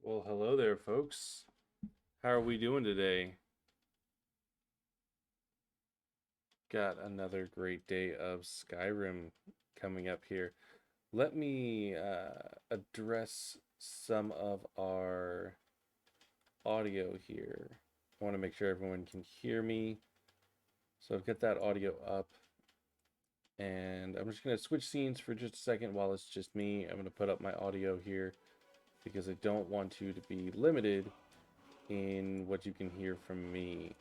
Well, hello there, folks. How are we doing today? Got another great day of Skyrim coming up here. Let me address some of our audio here. I want to make sure everyone can hear me. So I've got that audio up, and I'm just going to switch scenes for just a second while it's just me. I'm going to put up my audio here because I don't want you to be limited in what you can hear from me.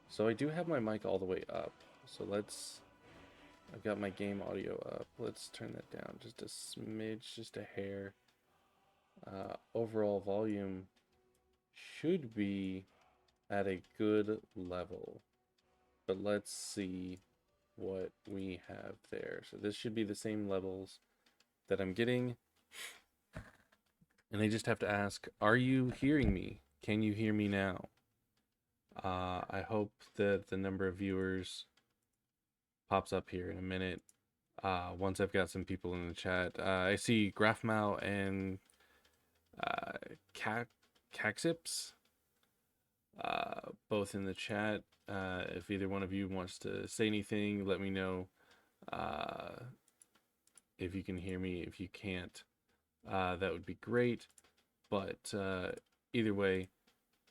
So I do have my mic all the way up. So I've got my game audio up. Let's turn that down just a smidge, just a hair. Overall volume should be at a good level. But let's see what we have there. So this should be the same levels that I'm getting. And I just have to ask, are you hearing me? Can you hear me now? I hope that the number of viewers pops up here in a minute. Once I've got some people in the chat, I see Graphmau and uh, Caxips, both in the chat. If either one of you wants to say anything, let me know. If you can hear me. If you can't, that would be great. But either way,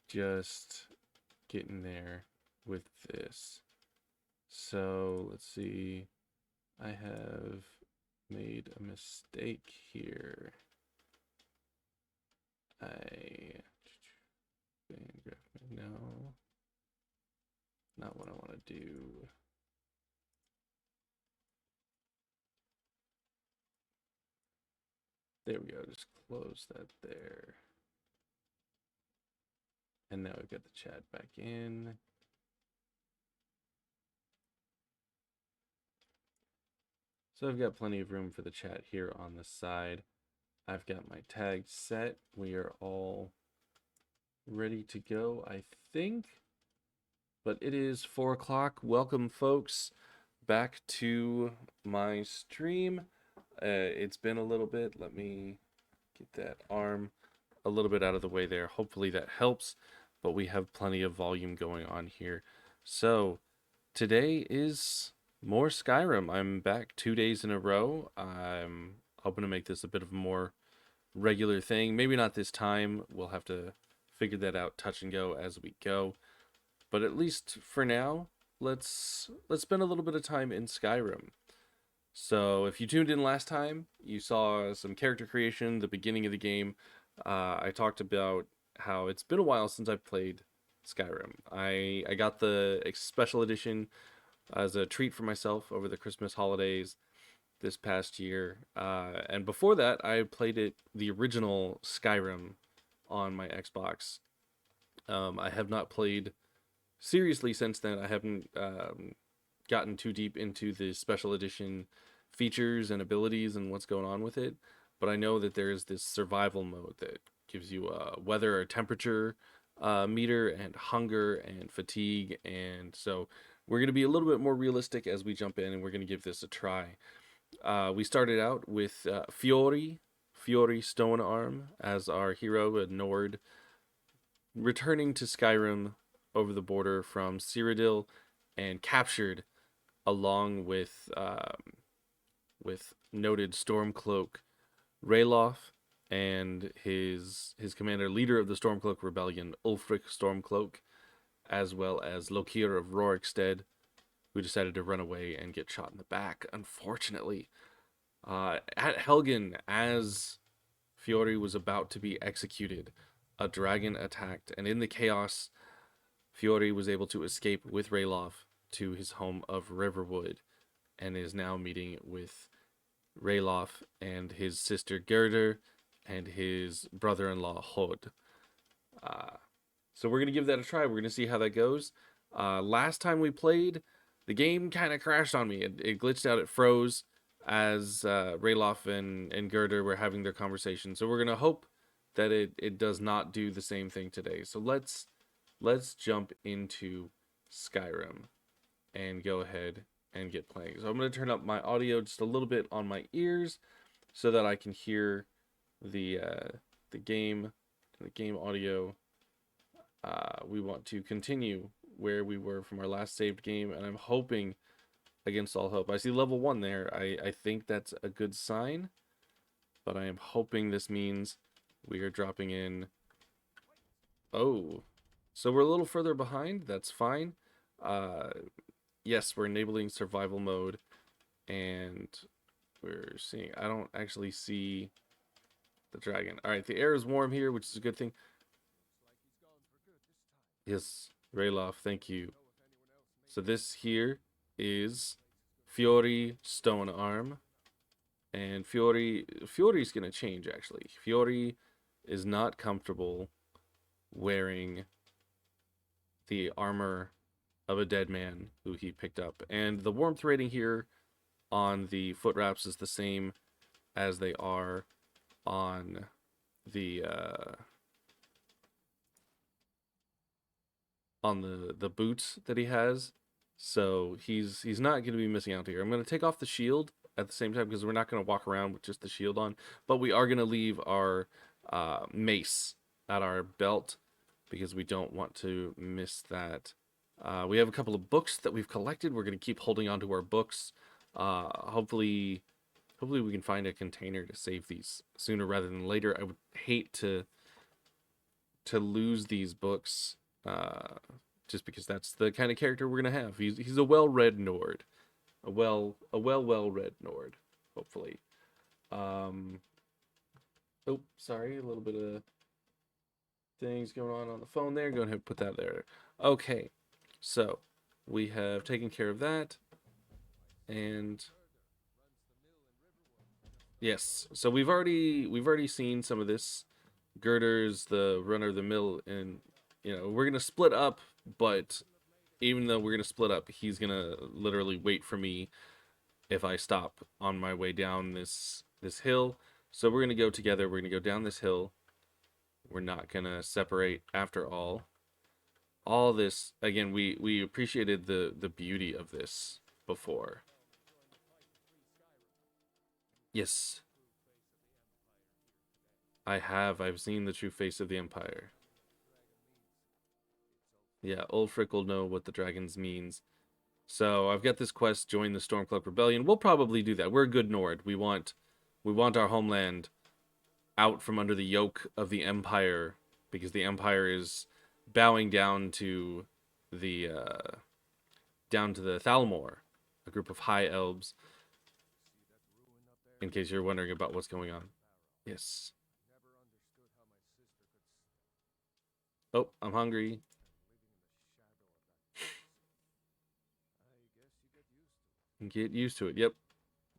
just getting there with this. So let's see. I have made a mistake here. No, not what I want to do. There we go. Just close that there. And now we've got the chat back in. So I've got plenty of room for the chat here on the side. I've got my tags set. We are all ready to go, I think. But it is 4 o'clock. Welcome, folks, back to my stream. It's been a little bit. Let me get that arm a little bit out of the way there. Hopefully that helps, but we have plenty of volume going on here. So today is more Skyrim. I'm back 2 days in a row. I'm hoping to make this a bit of a more regular thing. Maybe not this time. We'll have to figure that out touch and go as we go. But at least for now, let's spend a little bit of time in Skyrim. So if you tuned in last time, you saw some character creation, the beginning of the game. I talked about how it's been a while since I played Skyrim. I got the special edition as a treat for myself over the Christmas holidays this past year. And before that, I played the original Skyrim on my Xbox. I have not played seriously since then. I haven't gotten too deep into the special edition features and abilities and what's going on with it, but I know that there is this survival mode that gives you a weather or temperature meter and hunger and fatigue, and so we're going to be a little bit more realistic as we jump in, and we're going to give this a try. We started out with Fjori Stonearm as our hero, a Nord, returning to Skyrim over the border from Cyrodiil and captured along with noted Stormcloak Ralof and his commander, leader of the Stormcloak Rebellion, Ulfric Stormcloak, as well as Lokir of Rorikstead, who decided to run away and get shot in the back, unfortunately. At Helgen, as Fjori was about to be executed, a dragon attacked, and in the chaos, Fjori was able to escape with Ralof to his home of Riverwood, and is now meeting with Ralof and his sister Gerder and his brother-in-law Hod. So we're going to give that a try. We're going to see how that goes. Last time we played, the game kind of crashed on me. It glitched out. It froze as Ralof and Gerder were having their conversation. So we're going to hope that it does not do the same thing today. So let's jump into Skyrim and go ahead and get playing. So I'm going to turn up my audio just a little bit on my ears so that I can hear the game the game audio, we want to continue where we were from our last saved game, and I'm hoping against all hope. I see level 1 there. I think that's a good sign, but I am hoping this means we are dropping in. Oh, so we're a little further behind. That's fine. Yes, we're enabling survival mode, and we're seeing. I don't actually see the dragon. All right, the air is warm here, which is a good thing. Yes, Ralof, thank you. So this here is Fjori Stonearm, and Fjori's gonna change actually. Fjori is not comfortable wearing the armor of a dead man who he picked up, and the warmth rating here on the foot wraps is the same as they are on the boots that he has. So he's not going to be missing out here. I'm going to take off the shield at the same time because we're not going to walk around with just the shield on, but we are going to leave our mace at our belt because we don't want to miss that. We have a couple of books that we've collected. We're going to keep holding on to our books. Hopefully we can find a container to save these sooner rather than later. I would hate to lose these books, just because that's the kind of character we're gonna have. He's a well-read Nord, a well-read Nord, hopefully. Oh, sorry, a little bit of things going on the phone there. Go ahead and put that there. Okay, so we have taken care of that, and yes, so we've already seen some of this. Girder's the runner of the mill, and we're gonna split up, but even though we're gonna split up, he's gonna literally wait for me if I stop on my way down this hill. So we're gonna go together. We're gonna go down this hill. We're not gonna separate after all. All this again, we appreciated the beauty of this before. Yes, I have. I've seen the true face of the Empire. Yeah, Ulfric will know what the dragons means. So I've got this quest, join the Stormcloak Rebellion. We'll probably do that. We're a good Nord. We want our homeland out from under the yoke of the Empire, because the Empire is bowing down to the Thalmor, a group of high elves. In case you're wondering about what's going on. Yes. Oh, I'm hungry. Get used to it. Yep.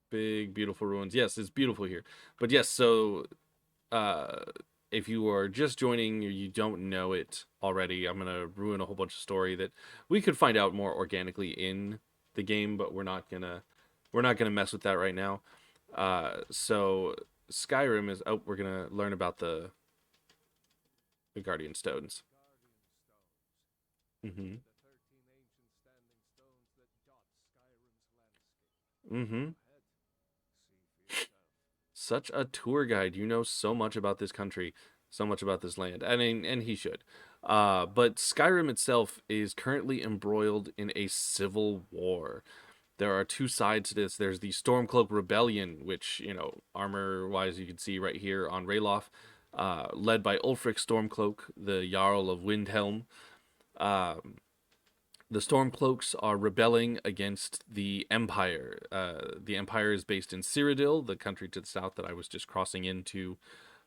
Big, beautiful ruins. Yes, it's beautiful here. But yes, so if you are just joining or you don't know it already, I'm gonna ruin a whole bunch of story that we could find out more organically in the game, but we're not gonna mess with that right now. So Skyrim is. Oh, we're gonna learn about the Guardian Stones. Mm-hmm. Mm-hmm. Such a tour guide. You know so much about this country, so much about this land. I mean, and he should. But Skyrim itself is currently embroiled in a civil war. There are two sides to this. There's the Stormcloak Rebellion, which, armor-wise, you can see right here on Ralof, led by Ulfric Stormcloak, the Jarl of Windhelm. Um, the Stormcloaks are rebelling against the Empire. The Empire is based in Cyrodiil, the country to the south that I was just crossing into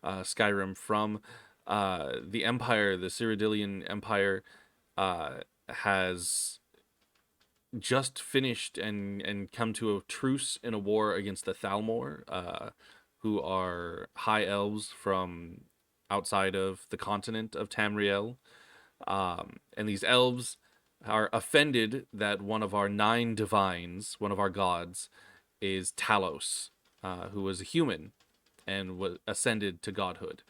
Skyrim from. The Empire, the Cyrodiilian Empire, has just finished and come to a truce in a war against the Thalmor, who are high elves from outside of the continent of Tamriel. And these elves are offended that one of our 9 divines, one of our gods, is Talos, who was a human and was ascended to godhood.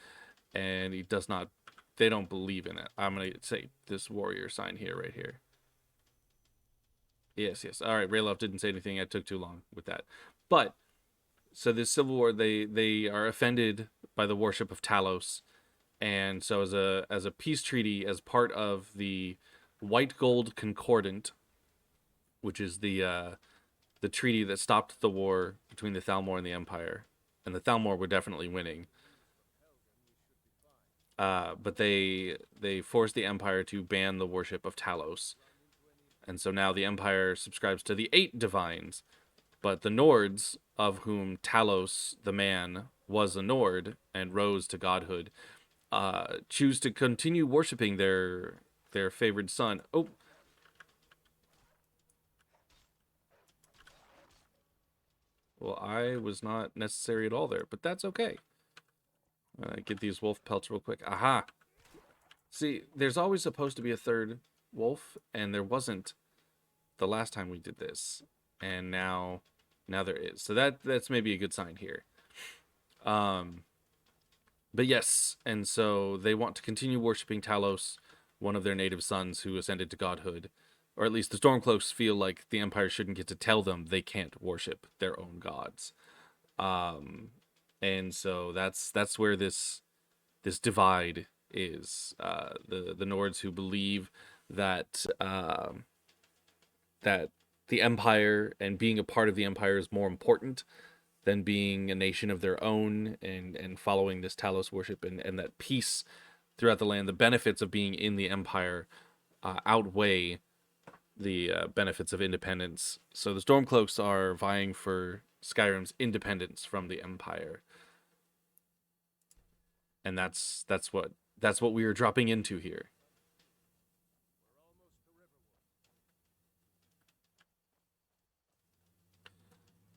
And they don't believe in it. I'm going to say this warrior sign here, right here. Yes, yes. All right, Ralof didn't say anything. I took too long with that. But, so this civil war, they are offended by the worship of Talos, And so as a peace treaty, as part of the White Gold Concordant, which is the treaty that stopped the war between the Thalmor and the Empire, and the Thalmor were definitely winning. But they forced the Empire to ban the worship of Talos, and so now the Empire subscribes to the 8 divines. But the Nords, of whom Talos, the man, was a Nord and rose to godhood, choose to continue worshiping their favored son. Oh, well, I was not necessary at all there, but that's okay. Get these wolf pelts real quick. Aha! See, there's always supposed to be a third wolf, and there wasn't the last time we did this, and now there is. So that's maybe a good sign here. But yes, and so they want to continue worshiping Talos, one of their native sons who ascended to godhood, or at least the Stormcloaks feel like the Empire shouldn't get to tell them they can't worship their own gods. And so that's where this divide is. The Nords who believe that that the Empire and being a part of the Empire is more important than being a nation of their own, and following this Talos worship, and that peace throughout the land, the benefits of being in the Empire outweigh the benefits of independence. So the Stormcloaks are vying for Skyrim's independence from the Empire, and that's what we are dropping into here.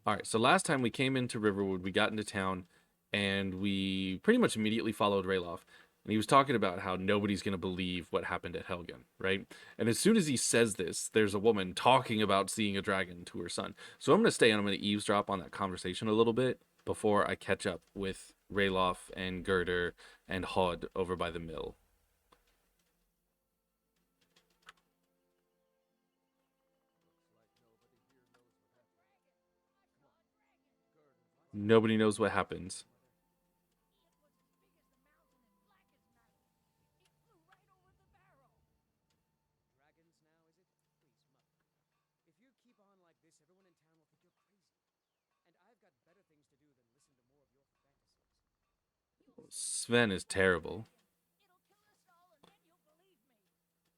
All right, so last time we came into Riverwood, we got into town, and we pretty much immediately followed Ralof. And he was talking about how nobody's going to believe what happened at Helgen, right? And as soon as he says this, there's a woman talking about seeing a dragon to her son. So I'm going to stay and I'm going to eavesdrop on that conversation a little bit before I catch up with Ralof and Girder and Hod over by the mill. Nobody knows what happens. Sven is terrible.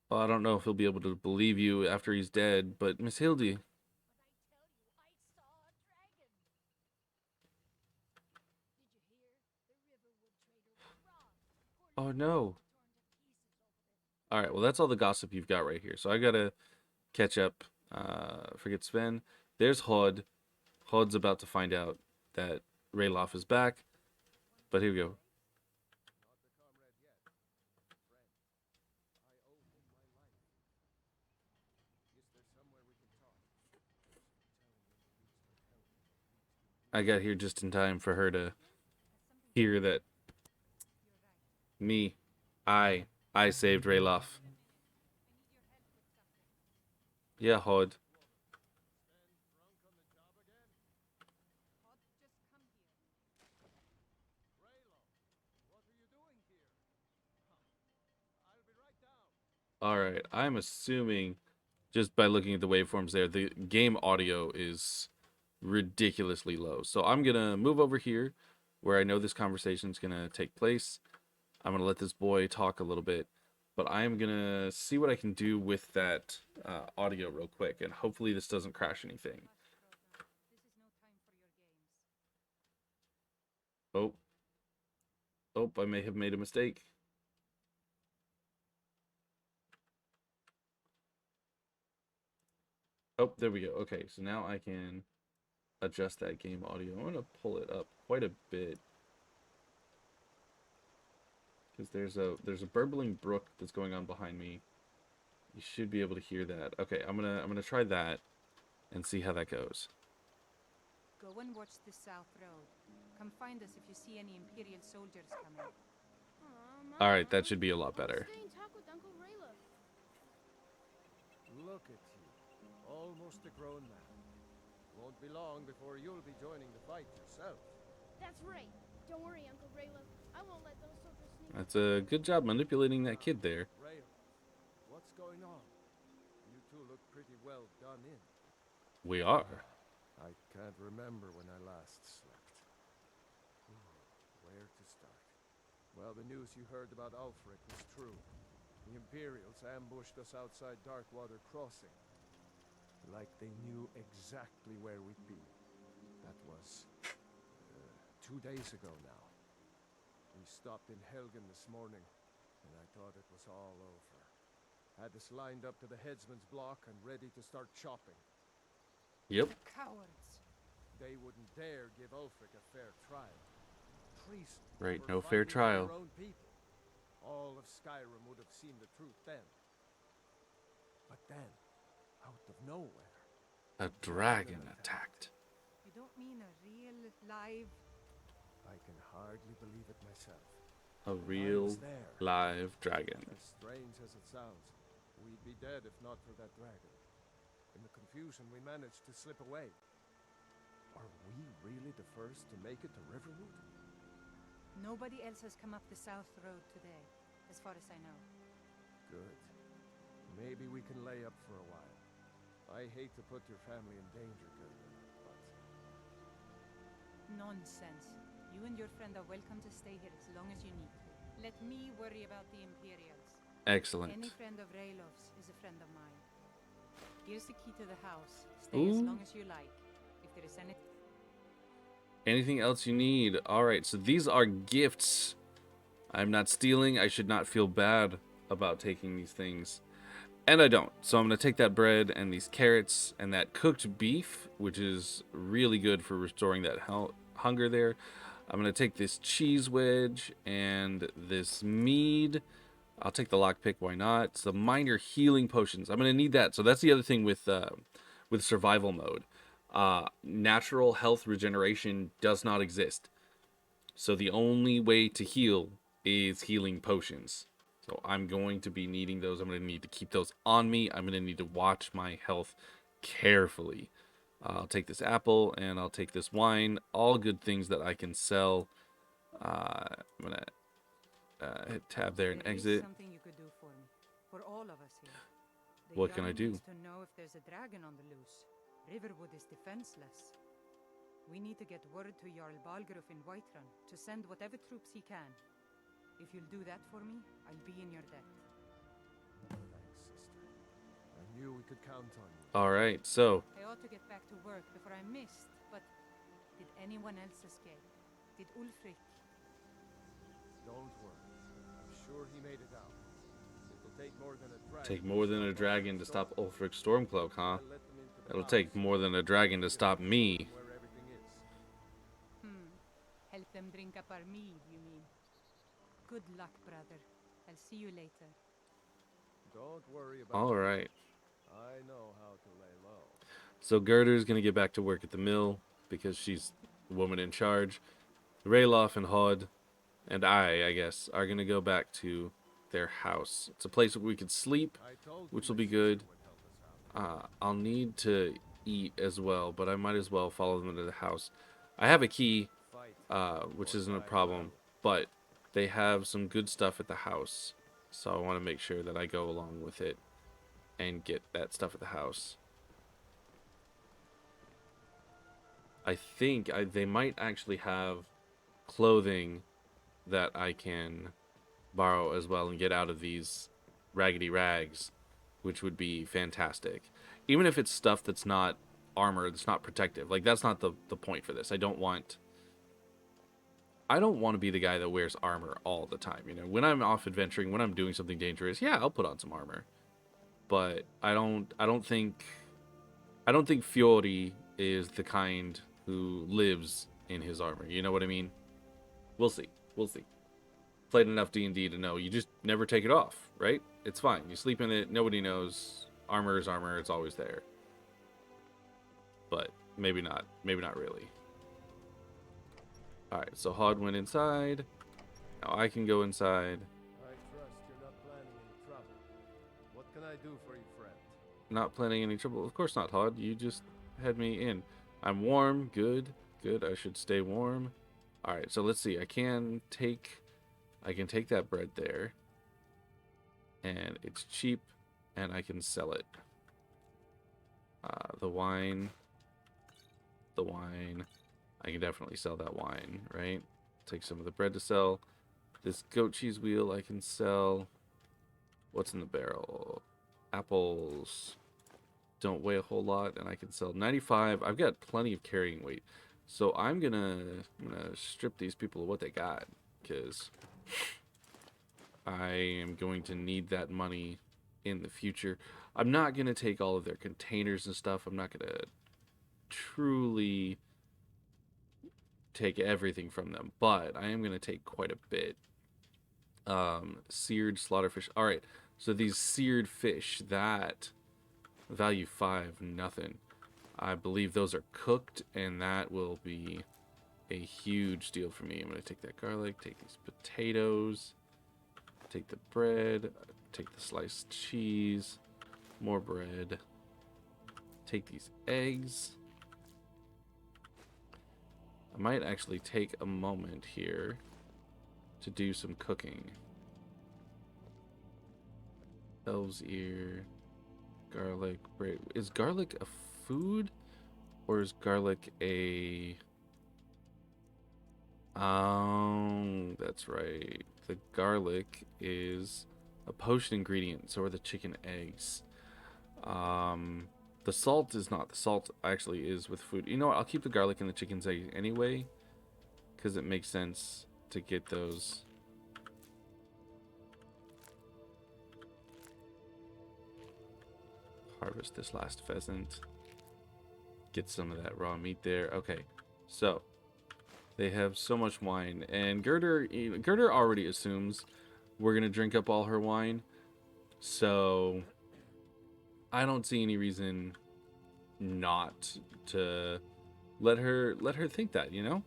Well, I don't know if he'll be able to believe you after he's dead, but Miss Hildy. Oh no. All right, well that's all the gossip you've got right here. So I gotta catch up. Forget Sven. There's Hod. Hod's about to find out that Ralof is back. But here we go. I got here just in time for her to hear that me, I, I saved Ralof. Yeah, Hod. All right, I'm assuming just by looking at the waveforms there, the game audio is ridiculously low. So I'm gonna move over here where I know this conversation is gonna take place. I'm gonna let this boy talk a little bit, but I'm gonna see what I can do with that audio real quick, and hopefully this doesn't crash anything. Oh, oh, I may have made a mistake. Oh, there we go. Okay, so now I can adjust that game audio. I'm gonna pull it up quite a bit because there's a burbling brook that's going on behind me. You should be able to hear that. Okay, I'm gonna try that and see how that goes. Go and watch the south road. Come find us if you see any Imperial soldiers coming. All right, that should be a lot better. Look at you, almost a grown man. Won't be long before you'll be joining the fight yourself. That's right. Don't worry, Uncle Ralof. I won't let those soldiers sneak That's a good job manipulating that kid there. Ralof, what's going on? You two look pretty well done in. We are. I can't remember when I last slept. Where to start? Well, the news you heard about Ulfric was true. The Imperials ambushed us outside Darkwater Crossing. Like they knew exactly where we'd be. That was 2 days ago now. We stopped in Helgen this morning, and I thought it was all over. Had us lined up to the headsman's block and ready to start chopping. Yep. The cowards. They wouldn't dare give Ulfric a fair trial. Treason. Right, for no fair fighting for trial. their own people. All of Skyrim would have seen the truth then. But then, out of nowhere, A dragon attacked. You don't mean a real, live... I can hardly believe it myself. A real was there. live dragon. As strange as it sounds, we'd be dead if not for that dragon. In the confusion, we managed to slip away. Are we really the first to make it to Riverwood? Nobody else has come up the South Road today, as far as I know. Good. Maybe we can lay up for a while. I hate to put your family in danger, Gerda, but... Nonsense. You and your friend are welcome to stay here as long as you need to. Let me worry about the Imperials. Excellent. Any friend of Ralof's is a friend of mine. Here's the key to the house. Stay as Ooh. long as you like. If there is any... Anything else you need? Alright, so these are gifts. I'm not stealing. I should not feel bad about taking these things. And I don't. So I'm going to take that bread and these carrots and that cooked beef, which is really good for restoring that hunger there. I'm going to take this cheese wedge and this mead. I'll take the lockpick, why not? Some minor healing potions. I'm going to need that. So that's the other thing with survival mode. Natural health regeneration does not exist. So the only way to heal is healing potions. So I'm going to be needing those. I'm going to need to keep those on me. I'm going to need to watch my health carefully. I'll take this apple and I'll take this wine. All good things that I can sell. I'm going to hit tab there and There is exit. something you could do for me. For all of us here. The What can I Jarl do? needs to know if there's a dragon on the loose. Riverwood is defenseless. We need to get word to Jarl Balgruuf in Whiterun to send whatever troops he can. If you'll do that for me, I'll be in your debt. Thanks, sister. I knew we could count on you. Alright, so I ought to get back to work before I missed, but did anyone else escape? Did Ulfric? Don't worry. I'm sure he made it out. It'll take more than a dragon. take more than a dragon to stop Ulfric Stormcloak, huh? I'll let them into the It'll house. take more than a dragon to stop me. Where everything is. Help them drink up our mead, you mean? Good luck, brother. I'll see you later. Don't worry about Alright. I know how to lay low. So Gerder's going to get back to work at the mill because she's the woman in charge. Ralof and Hod and I guess, are going to go back to their house. It's a place where we could sleep, I told which you will be my good. sister would help us out. I'll need to eat as well, but I might as well follow them into the house. I have a key, Fight. which isn't a problem, but they have some good stuff at the house. So I want to make sure that I go along with it and get that stuff at the house. I think they might actually have clothing that I can borrow as well and get out of these raggedy rags, which would be fantastic. Even if it's stuff that's not armor, that's not protective. Like, that's not the point for this. I don't want to be the guy that wears armor all the time. You know, when I'm off adventuring, when I'm doing something dangerous, yeah, I'll put on some armor. But I don't think Fjori is the kind who lives in his armor. You know what I mean? We'll see. We'll see. Played enough D&D to know you just never take it off, right? It's fine. You sleep in it. Nobody knows. Armor is armor. It's always there. But maybe not. Maybe not really. Alright, so Hod went inside. Now I can go inside. I trust you're not planning any trouble. What can I do for you, friend? Not planning any trouble. Of course not, Hod. You just had me in. I'm warm. Good. Good. I should stay warm. All right, so let's see. I can take that bread there, and it's cheap, and I can sell it. The wine. I can definitely sell that wine, right? Take some of the bread to sell. This goat cheese wheel I can sell. What's in the barrel? Apples don't weigh a whole lot, and I can sell 95. I've got plenty of carrying weight. So I'm gonna strip these people of what they got, because I am going to need that money in the future. I'm not gonna take all of their containers and stuff. I'm not gonna truly take everything from them, but I am gonna take quite a bit. Seared slaughterfish. All right, so these seared fish, that value 5, nothing. I believe those are cooked, and that will be a huge deal for me. I'm going to take that garlic, take these potatoes, take the bread, take the sliced cheese, more bread, take these eggs. I might actually take a moment here to do some cooking. Elves ear, garlic, bread. Is garlic a food, or is garlic a... Oh, that's right. The garlic is a potion ingredient, so are the chicken eggs. The salt is not. The salt actually is with food. You know what? I'll keep the garlic and the chicken's eggs anyway, because it makes sense to get those. Harvest this last pheasant. Get some of that raw meat there. Okay, so they have so much wine, and Gerder already assumes we're gonna drink up all her wine, so I don't see any reason not to let her think that, you know.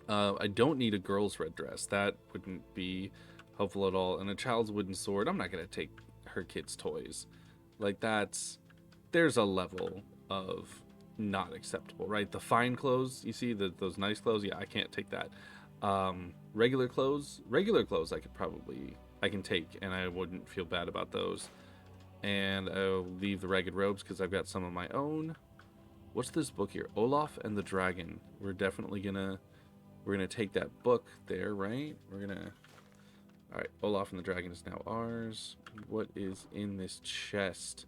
I don't need a girl's red dress. That wouldn't be helpful at all. And a child's wooden sword. I'm not gonna take her kids' toys. Like, there's a level of not acceptable, right? The fine clothes, you see, those nice clothes, yeah, I can't take that. Regular clothes I can take, and I wouldn't feel bad about those. And I'll leave the ragged robes because I've got some of my own. What's this book here? Olaf and the Dragon. We're gonna take that book there, right? All right, Olaf and the Dragon is now ours. What is in this chest?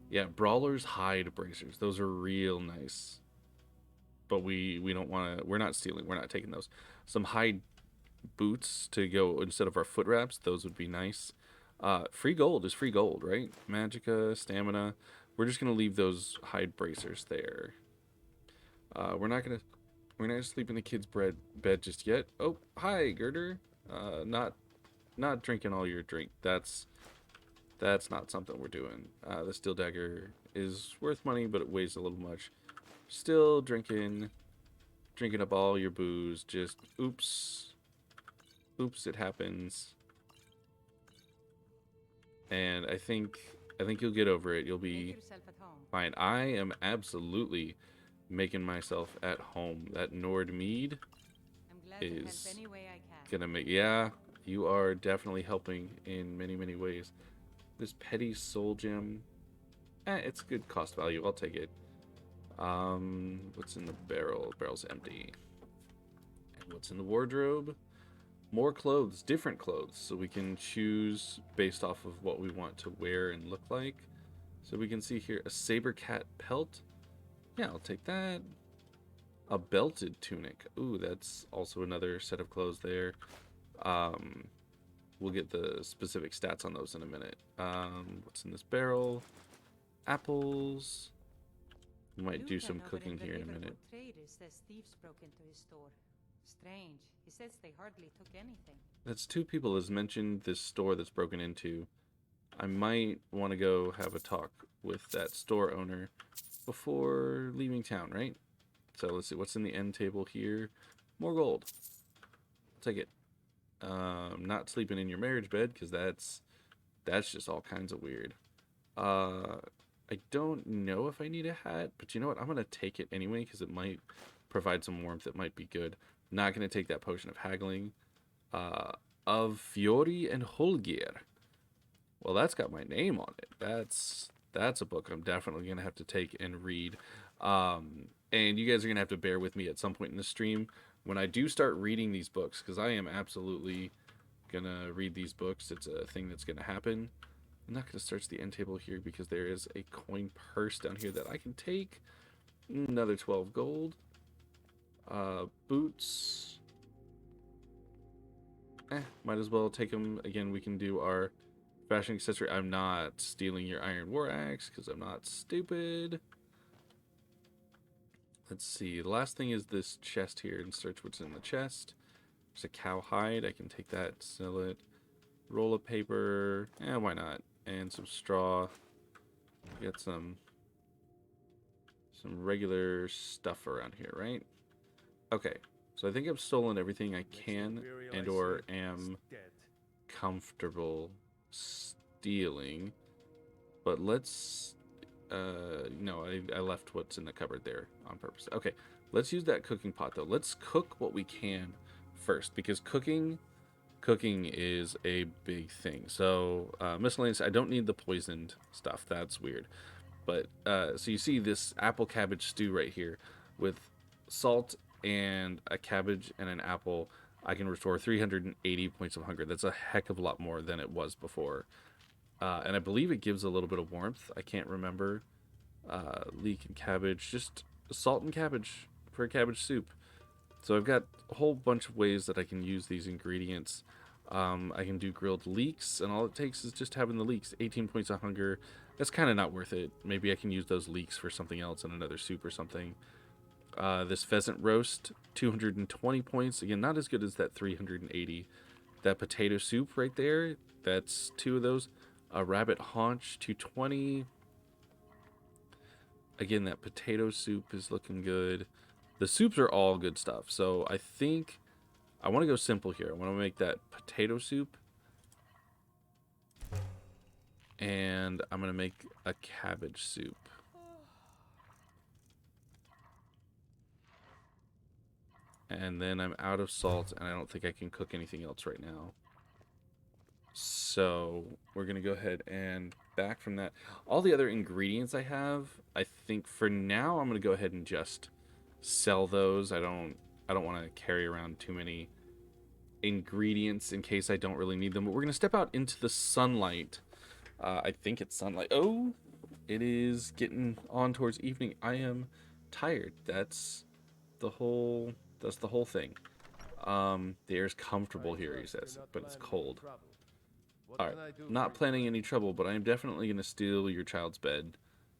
Yeah, Brawler's hide bracers. Those are real nice. But we don't want to... We're not stealing. We're not taking those. Some hide boots to go instead of our foot wraps. Those would be nice. Free gold is free gold, right? Magicka, stamina. We're just going to leave those hide bracers there. We're not going to sleep in the kids' bed just yet. Oh, hi, Girder. Not drinking all your drink. That's not something we're doing. The steel dagger is worth money, but it weighs a little much. Still drinking up all your booze. Just oops, it happens. And I think you'll get over it. You'll be fine. I am absolutely making myself at home. That Nord mead is gonna make... Yeah, you are definitely helping in many, many ways. This petty soul gem, it's good cost value. I'll take it. What's in the barrel? The barrel's empty. And what's in the wardrobe? More clothes, different clothes, so we can choose based off of what we want to wear and look like. So we can see here a saber cat pelt. Yeah, I'll take that. A belted tunic. Ooh, that's also another set of clothes there. We'll get the specific stats on those in a minute. What's in this barrel? Apples. We might do some cooking here in a minute. Traders says thieves broke into his store. Strange. He says they hardly took anything. That's 2 people has mentioned this store that's broken into. I might want to go have a talk with that store owner before leaving town, right? So let's see what's in the end table here. More gold. I'll take it. Not sleeping in your marriage bed, because that's just all kinds of weird. I don't know if I need a hat, but you know what? I'm gonna take it anyway because it might provide some warmth, it might be good. Not going to take that potion of haggling. Of Fjori and Holgir. Well, that's got my name on it. That's a book I'm definitely going to have to take and read. And you guys are going to have to bear with me at some point in the stream when I do start reading these books, because I am absolutely going to read these books. It's a thing that's going to happen. I'm not going to search the end table here because there is a coin purse down here that I can take. Another 12 gold. Boots. Might as well take them. Again, we can do our fashion accessory. I'm not stealing your iron war axe because I'm not stupid. Let's see. The last thing is this chest here, and search what's in the chest. There's a cow hide. I can take that, sell it. Roll of paper. Why not? And some straw. Get some regular stuff around here, right? Okay. So I think I've stolen everything I can and or am comfortable stealing. But let's... no, I left what's in the cupboard there on purpose. Okay, let's use that cooking pot, though. Let's cook what we can first, because cooking is a big thing. So, miscellaneous, I don't need the poisoned stuff. That's weird. But, so you see this apple cabbage stew right here with salt and a cabbage and an apple. I can restore 380 points of hunger. That's a heck of a lot more than it was before. And I believe it gives a little bit of warmth. I can't remember. Leek and cabbage. Just salt and cabbage for a cabbage soup. So I've got a whole bunch of ways that I can use these ingredients. I can do grilled leeks, and all it takes is just having the leeks. 18 points of hunger. That's kind of not worth it. Maybe I can use those leeks for something else in another soup or something. This pheasant roast, 220 points. Again, not as good as that 380. That potato soup right there, that's 2 of those. A rabbit haunch, 220. Again, that potato soup is looking good. The soups are all good stuff. So I think I want to go simple here. I want to make that potato soup. And I'm going to make a cabbage soup. And then I'm out of salt, and I don't think I can cook anything else right now. So we're going to go ahead and back from that. All the other ingredients I have, I think for now I'm going to go ahead and just sell those. I don't want to carry around too many ingredients in case I don't really need them. But we're going to step out into the sunlight. I think it's sunlight. Oh, it is getting on towards evening. I am tired. That's the whole thing. The air's comfortable here, he says, but it's cold. Alright, not planning any trouble, but I am definitely going to steal your child's bed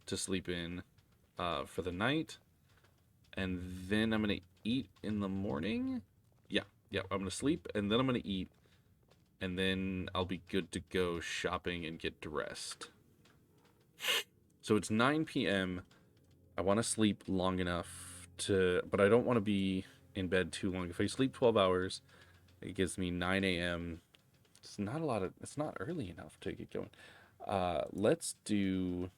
to sleep in for the night. And then I'm going to eat in the morning. Yeah, I'm going to sleep, and then I'm going to eat. And then I'll be good to go shopping and get dressed. So it's 9 p.m. I want to sleep long enough but I don't want to be in bed too long. If I sleep 12 hours, it gives me 9 a.m. It's not early enough to get going. Let's do,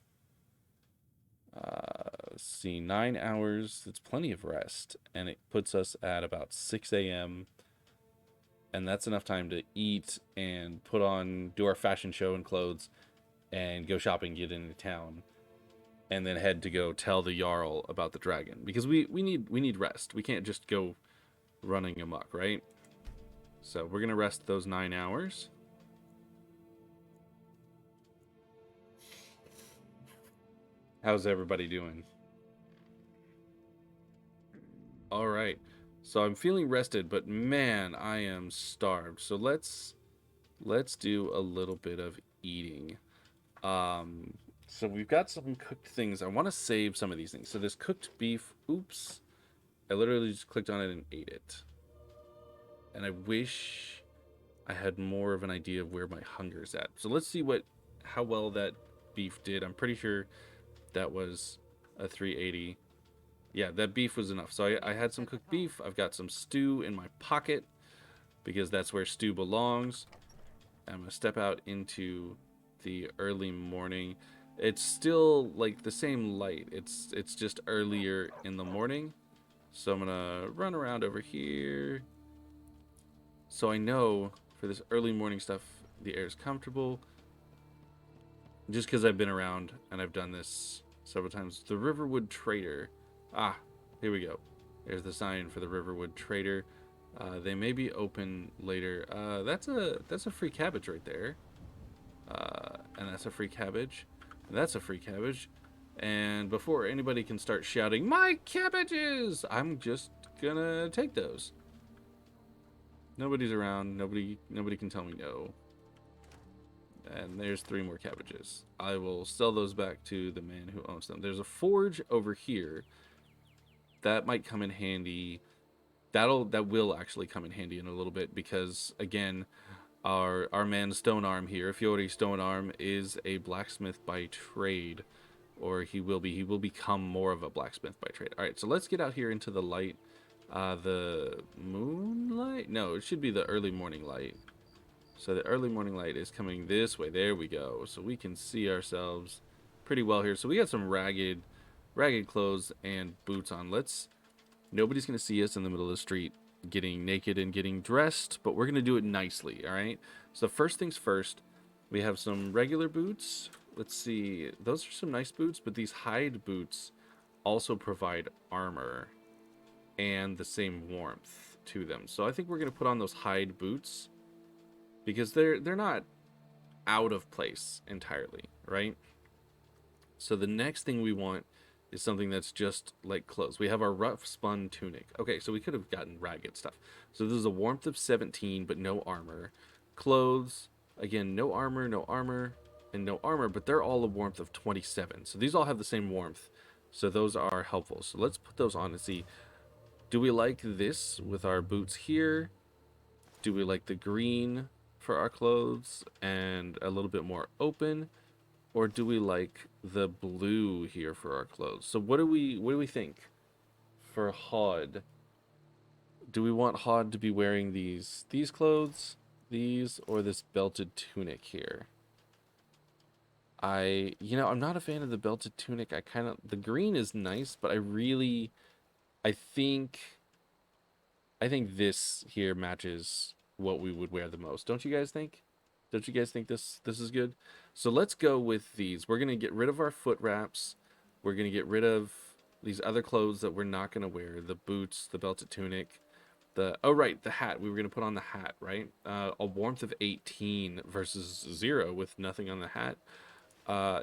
see, 9 hours. It's plenty of rest, and it puts us at about 6 a.m. And that's enough time to eat and do our fashion show and clothes, and go shopping, get into town, and then head to go tell the Jarl about the dragon, because we need rest. We can't just go running amok, right? So we're gonna rest those 9 hours. How's everybody doing? All right. So I'm feeling rested, but man, I am starved. So let's do a little bit of eating. So we've got some cooked things. I want to save some of these things. So this cooked beef, oops. I literally just clicked on it and ate it. And I wish I had more of an idea of where my hunger's at. So let's see how well that beef did. I'm pretty sure that was a 380. Yeah, that beef was enough. So I had some cooked beef. I've got some stew in my pocket because that's where stew belongs. I'm going to step out into the early morning. It's still like the same light. It's just earlier in the morning. So I'm gonna run around over here. So I know for this early morning stuff, the air is comfortable. Just because I've been around and I've done this several times. The Riverwood Trader. Ah, here we go. There's the sign for the Riverwood Trader. They may be open later. That's a free cabbage right there. And that's a free cabbage. And that's a free cabbage. And before anybody can start shouting, "My cabbages!" I'm just gonna take those. Nobody's around. Nobody can tell me no. And there's 3 more cabbages. I will sell those back to the man who owns them. There's a forge over here. That might come in handy. That will actually come in handy in a little bit because again, our man Stonearm here, Fjori Stonearm, is a blacksmith by trade, or he will become more of a blacksmith by trade. All right, so let's get out here into the light. The moonlight? No, it should be the early morning light. So the early morning light is coming this way. There we go. So we can see ourselves pretty well here. So we got some ragged clothes and boots on. Nobody's going to see us in the middle of the street getting naked and getting dressed, but we're going to do it nicely, all right? So first things first, we have some regular boots. Let's see. Those are some nice boots, but these hide boots also provide armor and the same warmth to them. So I think we're going to put on those hide boots because they're not out of place entirely, right? So the next thing we want is something that's just like clothes. We have our rough spun tunic. Okay, so we could have gotten ragged stuff. So this is a warmth of 17, but no armor. Clothes, again, no armor, and no armor, but they're all a warmth of 27. So these all have the same warmth. So those are helpful. So let's put those on and see. Do we like this with our boots here? Do we like the green for our clothes and a little bit more open? Or do we like the blue here for our clothes? So what do we think for Hod? Do we want Hod to be wearing these clothes, these, or this belted tunic here? I'm not a fan of the belted tunic. The green is nice, but I think this here matches what we would wear the most. Don't you guys think? Don't you guys think this is good? So let's go with these. We're going to get rid of our foot wraps. We're going to get rid of these other clothes that we're not going to wear. The boots, the belted tunic, the hat. We were going to put on the hat, right? A warmth of 18 versus 0 with nothing on the hat.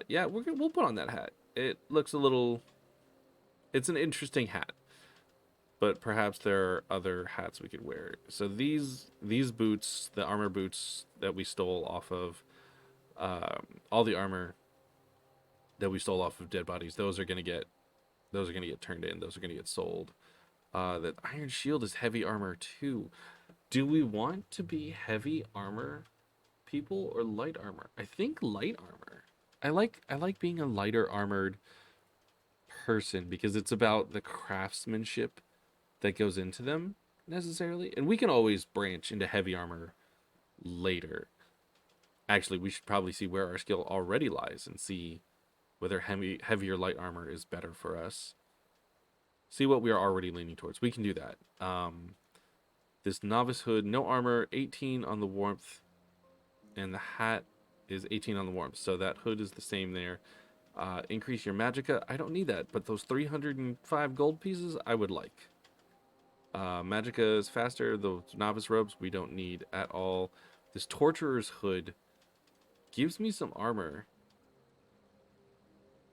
Yeah, we'll put on that hat. It looks it's an interesting hat. But perhaps there are other hats we could wear. So these boots, the armor boots that we stole off of, all the armor that we stole off of dead bodies, those are gonna get turned in. Those are gonna get sold. That iron shield is heavy armor too. Do we want to be heavy armor people or light armor? I think light armor. I like being a lighter armored person because it's about the craftsmanship that goes into them necessarily, and we can always branch into heavy armor later. Actually, we should probably see where our skill already lies and see whether heavy or light armor is better for us. See what we are already leaning towards. We can do that. This novice hood, no armor, 18 on the warmth, and the hat is 18 on the warmth, so that hood is the same there. Increase your magicka. I don't need that, but those 305 gold pieces I would like. Magicka is faster. The novice robes we don't need at all. This torturer's hood gives me some armor.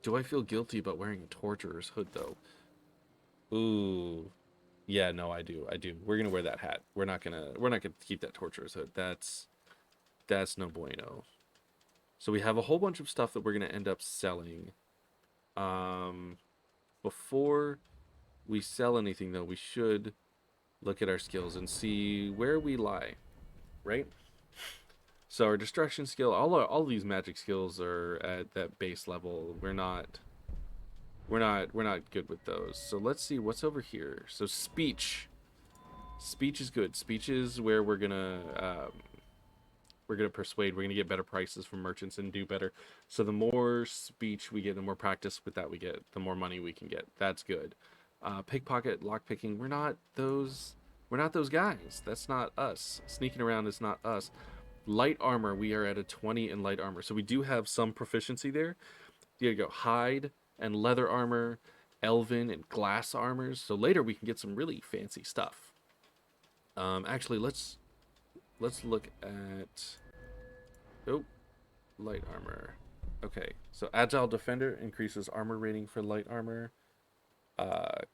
Do I feel guilty about wearing a torturer's hood though? Ooh, yeah, no, I do. We're gonna wear that hat. We're not gonna keep that torturer's hood. That's no bueno. So we have a whole bunch of stuff that we're gonna end up selling. Before we sell anything though, we should look at our skills and see where we lie, right? So our destruction skill, all these magic skills are at that base level. We're not good with those. So let's see what's over here. So speech is good. Speech is where we're gonna persuade. We're gonna get better prices from merchants and do better. So the more speech we get, the more practice with that we get, the more money we can get. That's good. Pickpocket, lockpicking, we're not those guys. That's not us. Sneaking around is not us. Light armor, we are at a 20 in light armor. So we do have some proficiency there. You go hide and leather armor, elven and glass armors. So later we can get some really fancy stuff. Actually, let's look at light armor. Okay, so agile defender increases armor rating for light armor.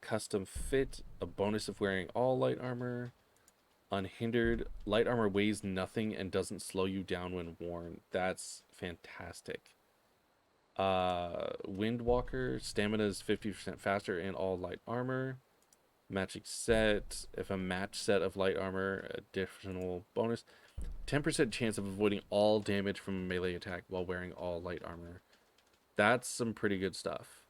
Custom fit, a bonus of wearing all light armor. Unhindered, light armor weighs nothing and doesn't slow you down when worn. That's fantastic. Windwalker, stamina is 50% faster in all light armor. Matching set, if a match set of light armor, additional bonus. 10% chance of avoiding all damage from a melee attack while wearing all light armor. That's some pretty good stuff.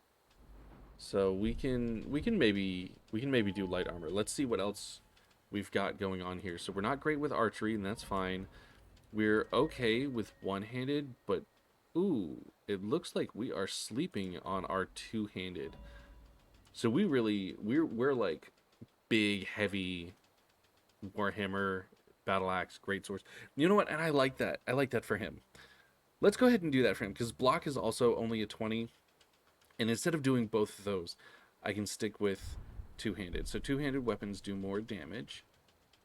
So we can maybe do light armor. Let's see what else we've got going on here. So we're not great with archery, and that's fine. We're okay with one-handed, but ooh, it looks like we are sleeping on our two-handed. So we're like big, heavy Warhammer, battle axe, great swords. You know what? And I like that. I like that for him. Let's go ahead and do that for him, because block is also only a 20. And instead of doing both of those, I can stick with two-handed. So two-handed weapons do more damage.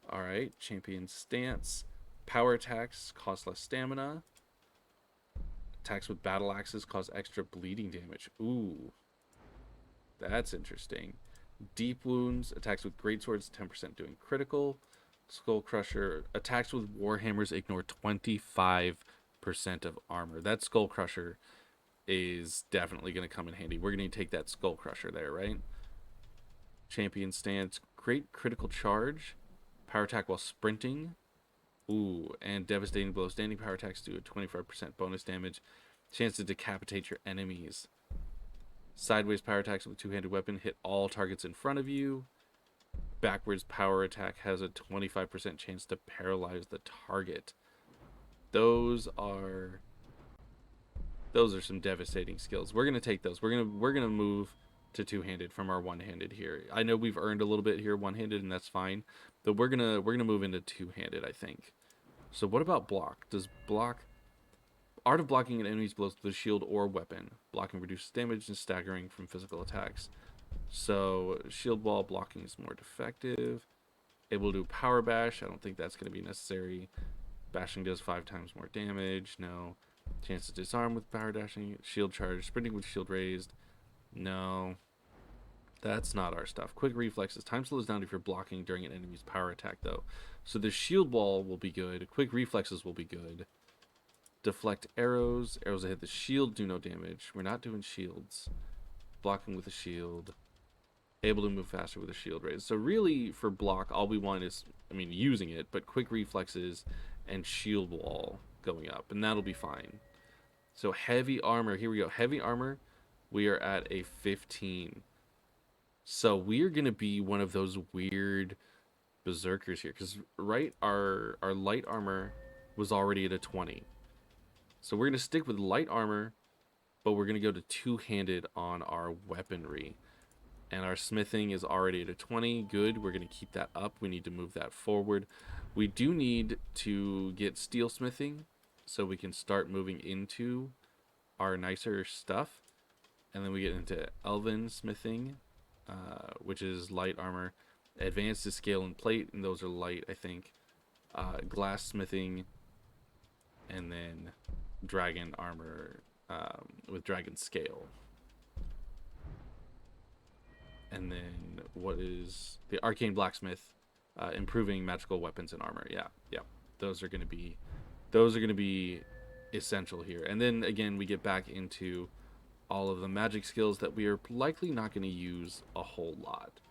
All right, champion stance. Power attacks cost less stamina. Attacks with battle axes cause extra bleeding damage. Ooh, that's interesting. Deep wounds, attacks with greatswords, 10% doing critical. Skull crusher, attacks with warhammers ignore 25% of armor. That skull crusher is definitely going to come in handy. We're going to take that skull crusher there, right? Champion stance, great critical charge. Power attack while sprinting. Ooh, and devastating blow. Standing power attacks do a 25% bonus damage. Chance to decapitate your enemies. Sideways power attacks with a two-handed weapon hit all targets in front of you. Backwards power attack has a 25% chance to paralyze the target. Those are some devastating skills. We're gonna take those. We're gonna move to two-handed from our one-handed here. I know we've earned a little bit here one-handed, and that's fine, but we're gonna move into two-handed, I think. So what about block? Does block art of blocking an enemy's blows with a shield or weapon? Blocking reduces damage and staggering from physical attacks. So shield wall blocking is more defective. Able to do power bash. I don't think that's going to be necessary. Bashing does 5 times more damage. No. Chance to disarm with power dashing. Shield charge. Sprinting with shield raised. No. That's not our stuff. Quick reflexes. Time slows down if you're blocking during an enemy's power attack, though. So the shield wall will be good. Quick reflexes will be good. Deflect arrows. Arrows that hit the shield do no damage. We're not doing shields. Blocking with a shield. Able to move faster with a shield raise. So really, for block, all we want is, using it, but quick reflexes and shield wall going up, and that'll be fine. So heavy armor, here we go. Heavy armor, we are at a 15. So we're going to be one of those weird berserkers here, because, right, our light armor was already at a 20. So we're going to stick with light armor, but we're going to go to two-handed on our weaponry. And our smithing is already at a 20. Good. We're going to keep that up. We need to move that forward. We do need to get steel smithing so we can start moving into our nicer stuff. And then we get into elven smithing, which is light armor. Advanced is scale and plate, and those are light, I think. Glass smithing, and then dragon armor with dragon scale. And then what is the arcane blacksmith, improving magical weapons and armor. Yeah. Those are going to be essential here. And then again, we get back into all of the magic skills that we are likely not going to use a whole lot.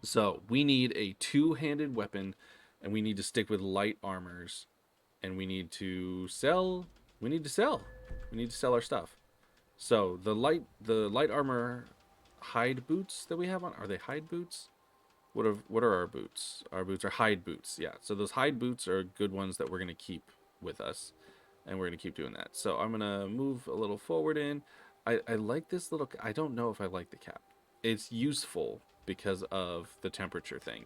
So we need a two-handed weapon, and we need to stick with light armors, and we need to sell our stuff. So the light armor hide boots that we have on, are they hide boots? What are our boots? Our boots are hide boots. Yeah, so those hide boots are good ones that we're going to keep with us, and we're going to keep doing that. So I'm going to move a little forward in. I like this little, I don't know if I like the cap. it's useful because of the temperature thing,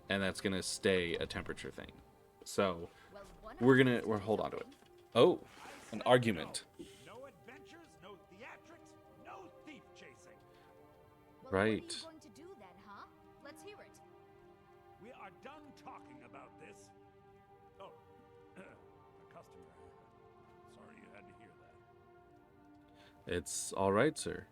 and that's gonna stay a temperature thing. So Well, one of we're us gonna has to do hold on to it. something. Oh, I an said argument. No. No adventures, no theatrics, no thief chasing. Well, what are Right. you going to do then, huh? Let's hear it. We are done talking about this. Oh, a customer. Sorry you had to hear that. It's all right, sir.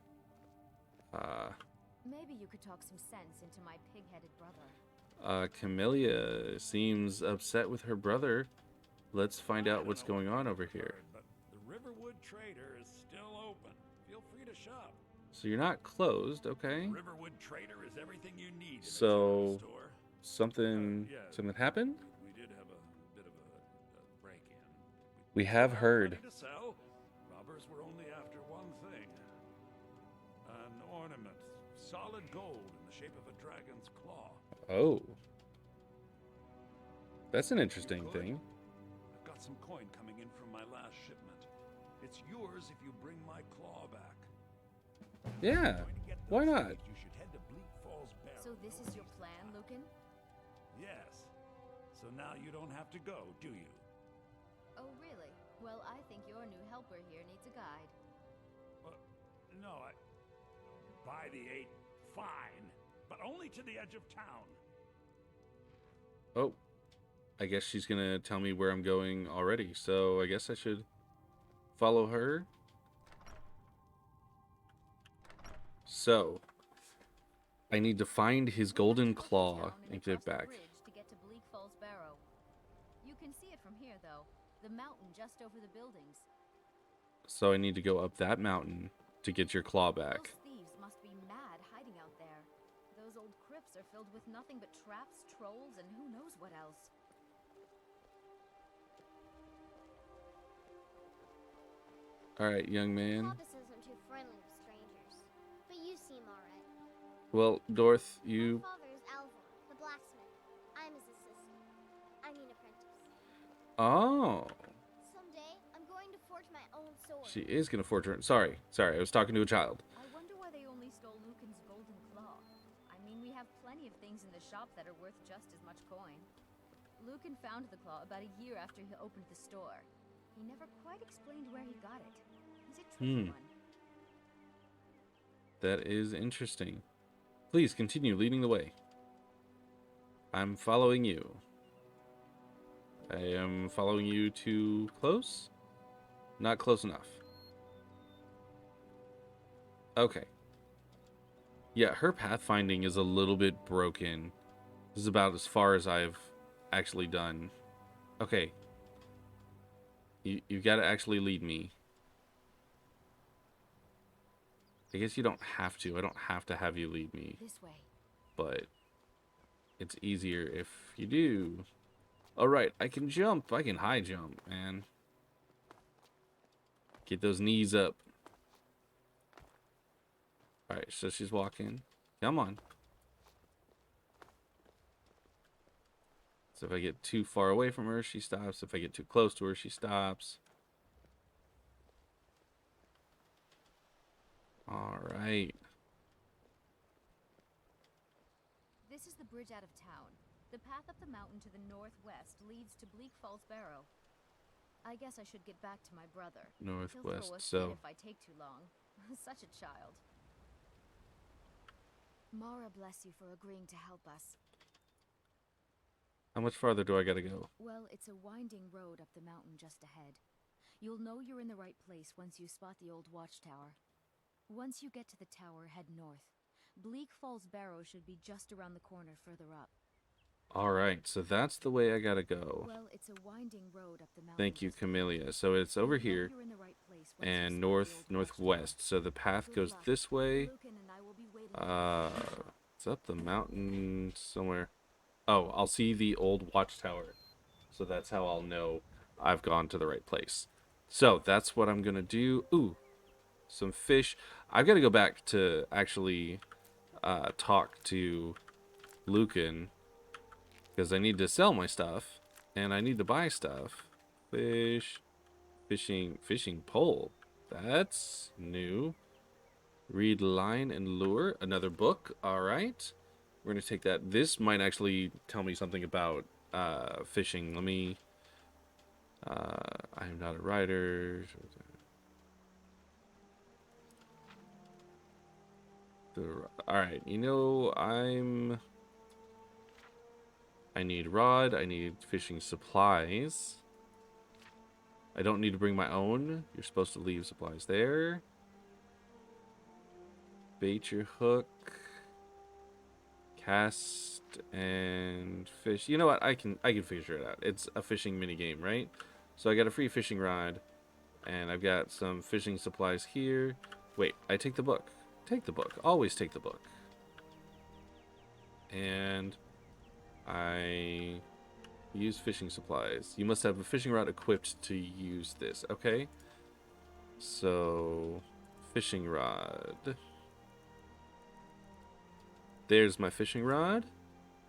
Maybe you could talk some sense into my pig-headed brother. Camellia seems upset with her brother. Let's find I out don't what's know what going on you've over here. heard, but the Riverwood Trader is still open. Feel free to shop. So you're not closed, okay? Riverwood Trader is everything you need in a So general store. something Yeah, something happened? We did have a bit of a break-in. We still have heard. plenty to sell. Robbers were only after one thing. An ornament, solid gold in the shape of a dragon's claw. Oh. That's an You interesting could. thing. I've got some coin coming in from my last shipment. It's yours if you bring my claw back. Yeah. Going to get Why those not? things, you should head to Bleak Falls Barrow. So this is your plan, Lucan? Yes. So now you don't have to go, do you? Oh, really? Well, I think your new helper here needs a guide. No, By the 8, fine. But only to the edge of town. Oh. I guess she's gonna tell me where I'm going already, so I guess I should follow her. So I need to find his golden claw and get it back. To get to Bleak Falls Barrow. You can see it from here, though. The mountain just over the buildings. So I need to go up that mountain to get your claw back. Those thieves must be mad hiding out there. Those old crypts are filled with nothing but traps, trolls, and who knows what else. Alright, young man. Papa says I'm too friendly with strangers, but you seem alright. Well, Dorth, you... My father is Alvor, the blacksmith. I'm his assistant. I mean apprentice. Oh. Someday, I'm going to forge my own sword. She is gonna forge her... Sorry, I was talking to a child. I wonder why they only stole Lucan's golden claw. I mean, we have plenty of things in the shop that are worth just as much coin. Lucan found the claw about a year after he opened the store. He never quite explained where he got it. He's a tricky one. That is interesting. Please continue leading the way. I'm following you. I am following you too close? Not close enough. Okay. Yeah, her pathfinding is a little bit broken. This is about as far as I've actually done. Okay. You gotta actually lead me. I guess you don't have to. I don't have to have you lead me. This way. But it's easier if you do. Alright, I can jump. I can high jump, man. Get those knees up. Alright, so she's walking. Come on. So if I get too far away from her, she stops. If I get too close to her, she stops. Alright. This is the bridge out of town. The path up the mountain to the northwest leads to Bleak Falls Barrow. I guess I should get back to my brother. He'll Northwest, throw a fit so... if I take too long. Such a child. Mara bless you for agreeing to help us. How much farther do I gotta go? Well, it's a winding road up the mountain just ahead. You'll know you're in the right place once you spot the old watchtower. Once you get to the tower, head north. Bleak Falls Barrow should be just around the corner further up. Alright, so that's the way I gotta go. Well, it's a winding road up the mountain. Thank you, just ahead. Camellia. So it's over You'll know here you're in the right place once you and spot north, the old watchtower. northwest. So the path Good goes luck. this way. Lucan and I will be waiting. It's up the mountain somewhere. Oh, I'll see the old watchtower. So that's how I'll know I've gone to the right place. So that's what I'm gonna do. Ooh, some fish. I've got to go back to actually talk to Lucan because I need to sell my stuff and I need to buy stuff. Fishing pole. That's new. Read line and lure. Another book. All right. We're going to take that. This might actually tell me something about fishing. Let me... I am not a writer. All right. You know, I need rod. I need fishing supplies. I don't need to bring my own. You're supposed to leave supplies there. Bait your hook. Cast and fish. You know what? I can figure it out. It's a fishing mini game, right? So I got a free fishing rod, and I've got some fishing supplies here. Wait, I take the book. Take the book. Always take the book. And I use fishing supplies. You must have a fishing rod equipped to use this. Okay. So, fishing rod. There's my fishing rod.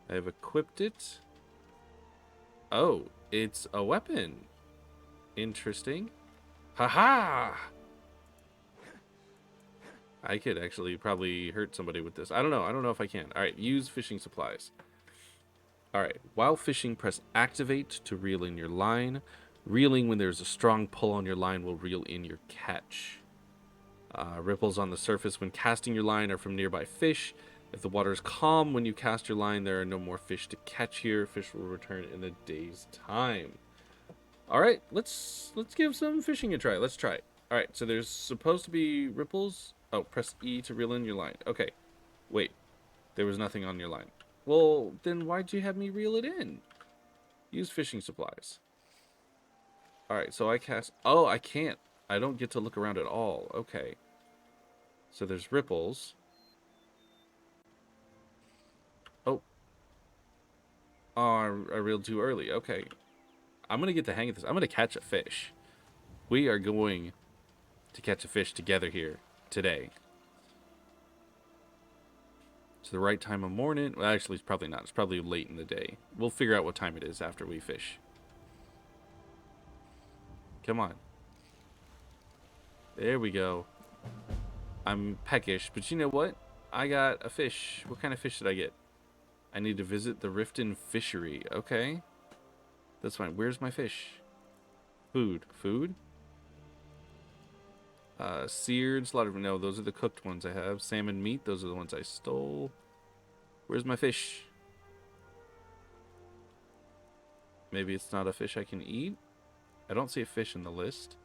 I have equipped it. Oh, it's a weapon. Interesting. Haha! I could actually probably hurt somebody with this. I don't know. I don't know if I can. Alright, use fishing supplies. Alright, while fishing, press activate to reel in your line. Reeling when there's a strong pull on your line will reel in your catch. Ripples on the surface when casting your line are from nearby fish. If the water is calm when you cast your line, there are no more fish to catch here. Fish will return in a day's time. Alright, let's give some fishing a try. Let's try it. Alright, so there's supposed to be ripples. Oh, press E to reel in your line. Okay, wait. There was nothing on your line. Well, then why'd you have me reel it in? Use fishing supplies. Alright, so I cast... Oh, I can't. I don't get to look around at all. Okay. So there's ripples. Oh. Oh, I reeled too early. Okay. I'm going to get the hang of this. I'm going to catch a fish. We are going to catch a fish together here today. It's the right time of morning. Well, actually, it's probably not. It's probably late in the day. We'll figure out what time it is after we fish. Come on. There we go. I'm peckish, but you know what? I got a fish. What kind of fish did I get? I need to visit the Riften fishery. Okay. That's fine. Where's my fish? Food. Food? Seared, slaughtered. No, those are the cooked ones I have. Salmon meat. Those are the ones I stole. Where's my fish? Maybe it's not a fish I can eat. I don't see a fish in the list.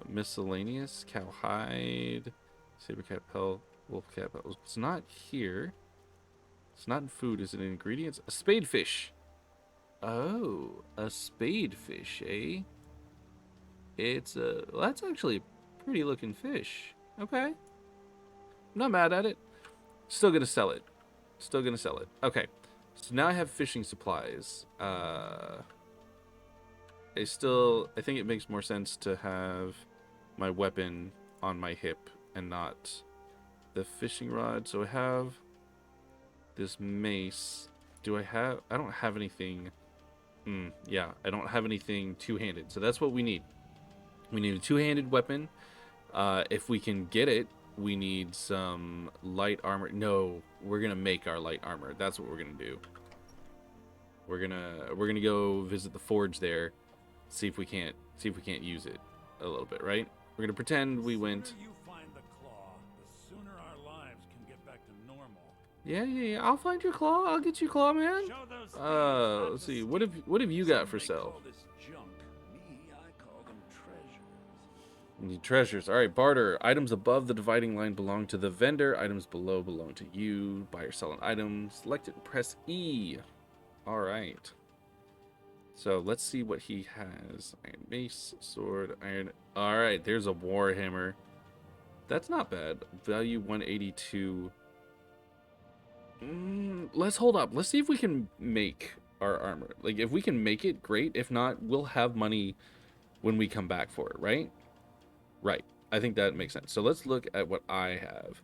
Miscellaneous. Cowhide. Saber cat pelt. Wolf cat pelt. It's not here. It's not in food. Is it in ingredients? A spadefish. Oh, a spadefish, eh? It's a... Well, that's actually a pretty looking fish. Okay. I'm not mad at it. Still gonna sell it. Still gonna sell it. Okay. So now I have fishing supplies. I think it makes more sense to have my weapon on my hip and not the fishing rod. So I have this mace. I don't have anything. Yeah, I don't have anything two-handed. So that's what we need. We need a two-handed weapon. If we can get it, we need some light armor. No, we're gonna make our light armor. That's what we're gonna do. We're gonna go visit the forge there, see if we can't use it a little bit, right? We're gonna pretend we went. The sooner you find the claw, the sooner our lives can get back to normal. Yeah. I'll find your claw. I'll get your claw, man. Show those thieves not Let's to see. steal. What have you got Some for may sale? call this junk. Me, I call them treasures. Need treasures. All right, barter. Items above the dividing line belong to the vendor. Items below belong to you. Buy or sell an item. Select it and press E. All right. So let's see what he has. Iron mace, sword, iron. All right, there's a warhammer. That's not bad. Value 182. Let's hold up. Let's see if we can make our armor. Like, if we can make it, great. If not, we'll have money when we come back for it, right? Right. I think that makes sense. So let's look at what I have.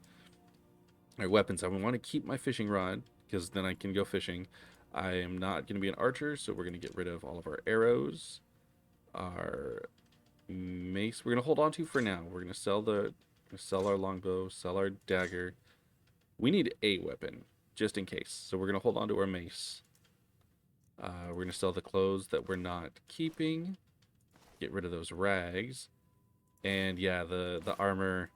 Our weapons. I want to keep my fishing rod because then I can go fishing. I am not going to be an archer, so we're going to get rid of all of our arrows. Our mace we're going to hold on to for now. We're going to sell the Sell our longbow, sell our dagger. We need a weapon, just in case. So we're going to hold on to our mace. We're going to sell the clothes that we're not keeping. Get rid of those rags. And yeah, the armor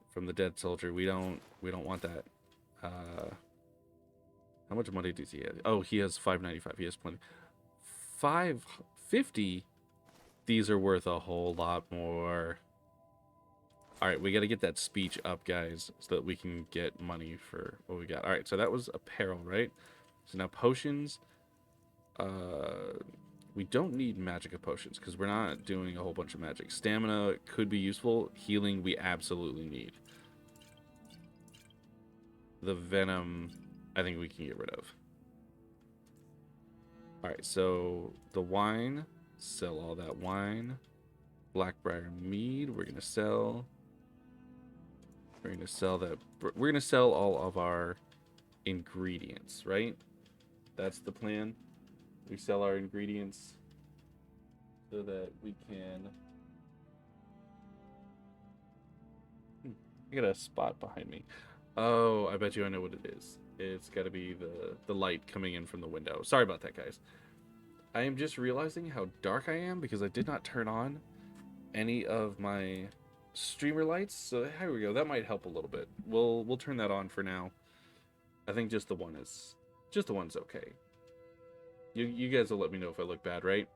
from the dead soldier, we don't want that. How much money does he have? Oh, he has 595. He has plenty. 550. These are worth a whole lot more. All right, we got to get that speech up, guys, so that we can get money for what we got. All right, so that was apparel, right? So now potions. We don't need magic potions because we're not doing a whole bunch of magic. Stamina could be useful. Healing, we absolutely need. The venom, I think we can get rid of. All right, so the wine, sell all that wine. Blackbriar mead, we're gonna sell. We're gonna sell that. We're gonna sell all of our ingredients, right? That's the plan. We sell our ingredients so that we can. I got a spot behind me. Oh, I bet you I know what it is. It's got to be the light coming in from the window. Sorry about that, guys. I am just realizing how dark I am because I did not turn on any of my streamer lights. So here we go. That might help a little bit. We'll turn that on for now. I think just the one's okay. You guys will let me know if I look bad, right?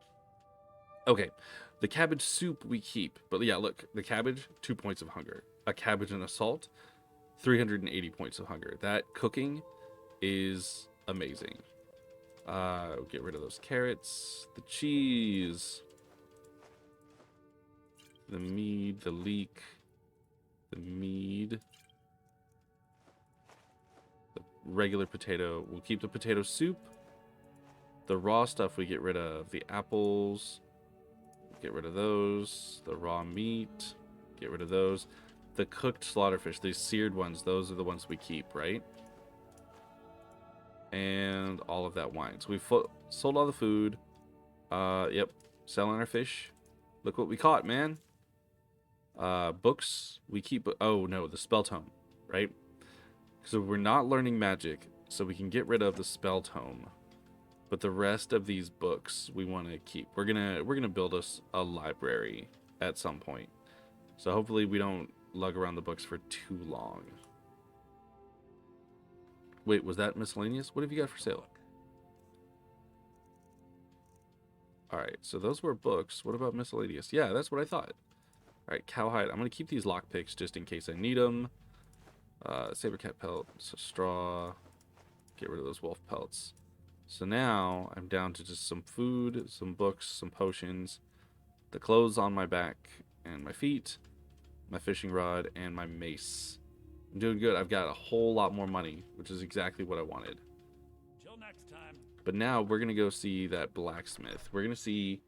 Okay. The cabbage soup we keep. But yeah, look. The cabbage, 2 points of hunger. A cabbage and a salt, 380 points of hunger. That cooking is amazing. Get rid of those carrots. The cheese. The mead. The leek. The mead. The regular potato. We'll keep the potato soup. The raw stuff we get rid of. The apples. Get rid of those. The raw meat. Get rid of those. The cooked slaughterfish, these seared ones, those are the ones we keep, right? And all of that wine. So we've sold all the food. Yep. Selling our fish. Look what we caught, man. Books. We keep... Oh, no. The spell tome, right? So we're not learning magic, so we can get rid of the spell tome. But the rest of these books we want to keep. We're gonna build us a library at some point. So hopefully we don't lug around the books for too long. Wait, was that miscellaneous? What have you got for sale? Alright, so those were books. What about miscellaneous? Yeah, that's what I thought. Alright, cowhide. I'm going to keep these lockpicks just in case I need them. Saber cat pelt, so straw. Get rid of those wolf pelts. So now I'm down to just some food, some books, some potions, the clothes on my back and my feet, my fishing rod, and my mace. I'm doing good. I've got a whole lot more money, which is exactly what I wanted. Till next time. But now we're gonna go see that blacksmith. We're gonna see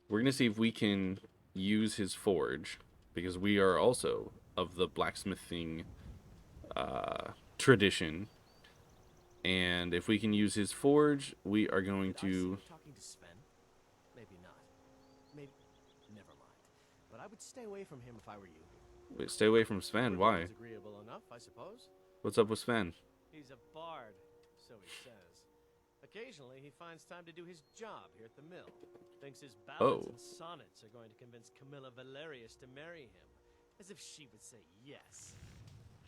if we can use his forge, because we are also of the blacksmithing tradition. And if we can use his forge, we are going to. Talking to Sven? Maybe not. Maybe. Never mind. But I would stay away from him if I were you. Wait, stay away from Sven. Why? It's agreeable enough, I suppose. What's up with Sven? He's a bard, so he says. Occasionally, he finds time to do his job here at the mill. Thinks his ballads and sonnets are going to convince Camilla Valerius to marry him. As if she would say yes.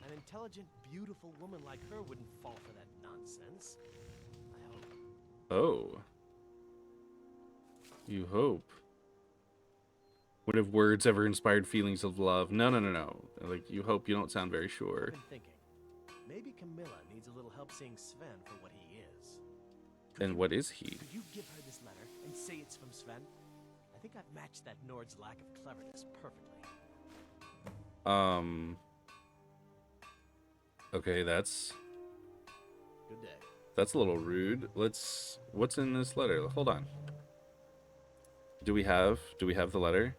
An intelligent, beautiful woman like her wouldn't fall for that nonsense. I hope. Oh. You hope. When have words ever inspired feelings of love? No. Like, you hope you don't sound very sure. I've been thinking. Maybe Camilla needs a little help seeing Sven for what he is. And what is he? Could you give her this letter and say it's from Sven? I think I've matched that Nord's lack of cleverness perfectly. Okay, that's Good day. a little rude. What's in this letter? Hold on. Do we have the letter?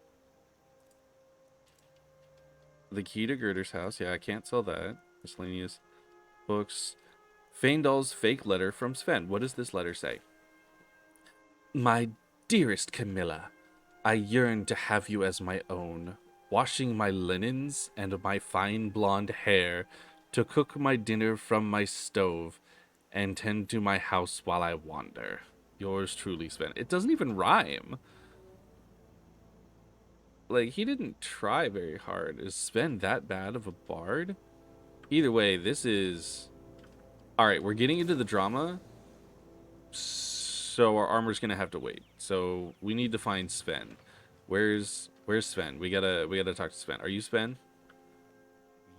The key to Gerder's house. Yeah, I can't sell that. Miscellaneous books. Feindal's fake letter from Sven. What does this letter say? My dearest Camilla, I yearn to have you as my own. washing my linens and my fine blonde hair, to cook my dinner from my stove, and tend to my house while I wander. Yours truly, Sven. It doesn't even rhyme. Like, he didn't try very hard. Is Sven that bad of a bard? Either way, this is... Alright, we're getting into the drama, so our armor's gonna have to wait. So, we need to find Sven. Where's Sven? We gotta talk to Sven. Are you Sven?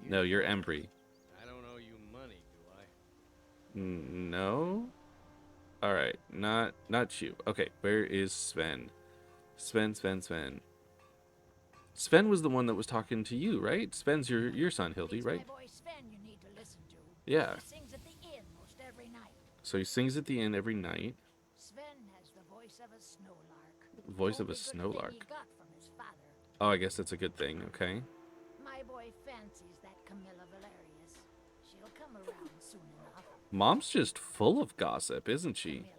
No, you're Embry. I don't owe you money, do I? No? Alright, not you. Okay, where is Sven? Sven. Sven was the one that was talking to you, right? Sven's your son, Hildy, It's right? my boy Sven you need to listen to. Yeah. He sings at the inn most every night. So he sings at the inn every night. Sven has the voice of a snowlark. Voice of a Only good thing snowlark. he got from his father. Oh, I guess that's a good thing, okay. My boy fancies that Camilla Valerius. She'll come around soon enough. Mom's just full of gossip, isn't she? Camilla.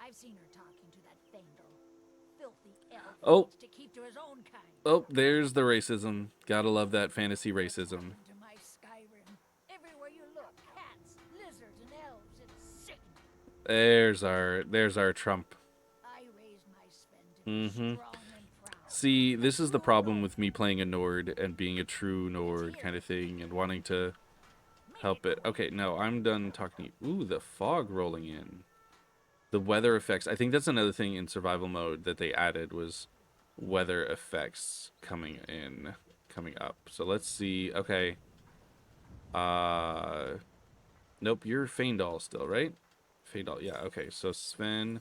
I've seen her talking to that Fandel. Filthy elf Oh. wants to keep to his own kind. Oh, there's the racism. Gotta love that fantasy racism. To my Skyrim. Everywhere you look, cats, lizards, and elves. It's sickening. There's our Trump. I raised my Sven to be strong and proud. See, this is the problem with me playing a Nord and being a true Nord kind of thing and wanting to help it. Okay, no, I'm done talking to you. Ooh, the fog rolling in. The weather effects. I think that's another thing in survival mode that they added was weather effects coming up. So let's see. Okay. Nope, you're Faendal still, right? Faendal, yeah, okay. So Sven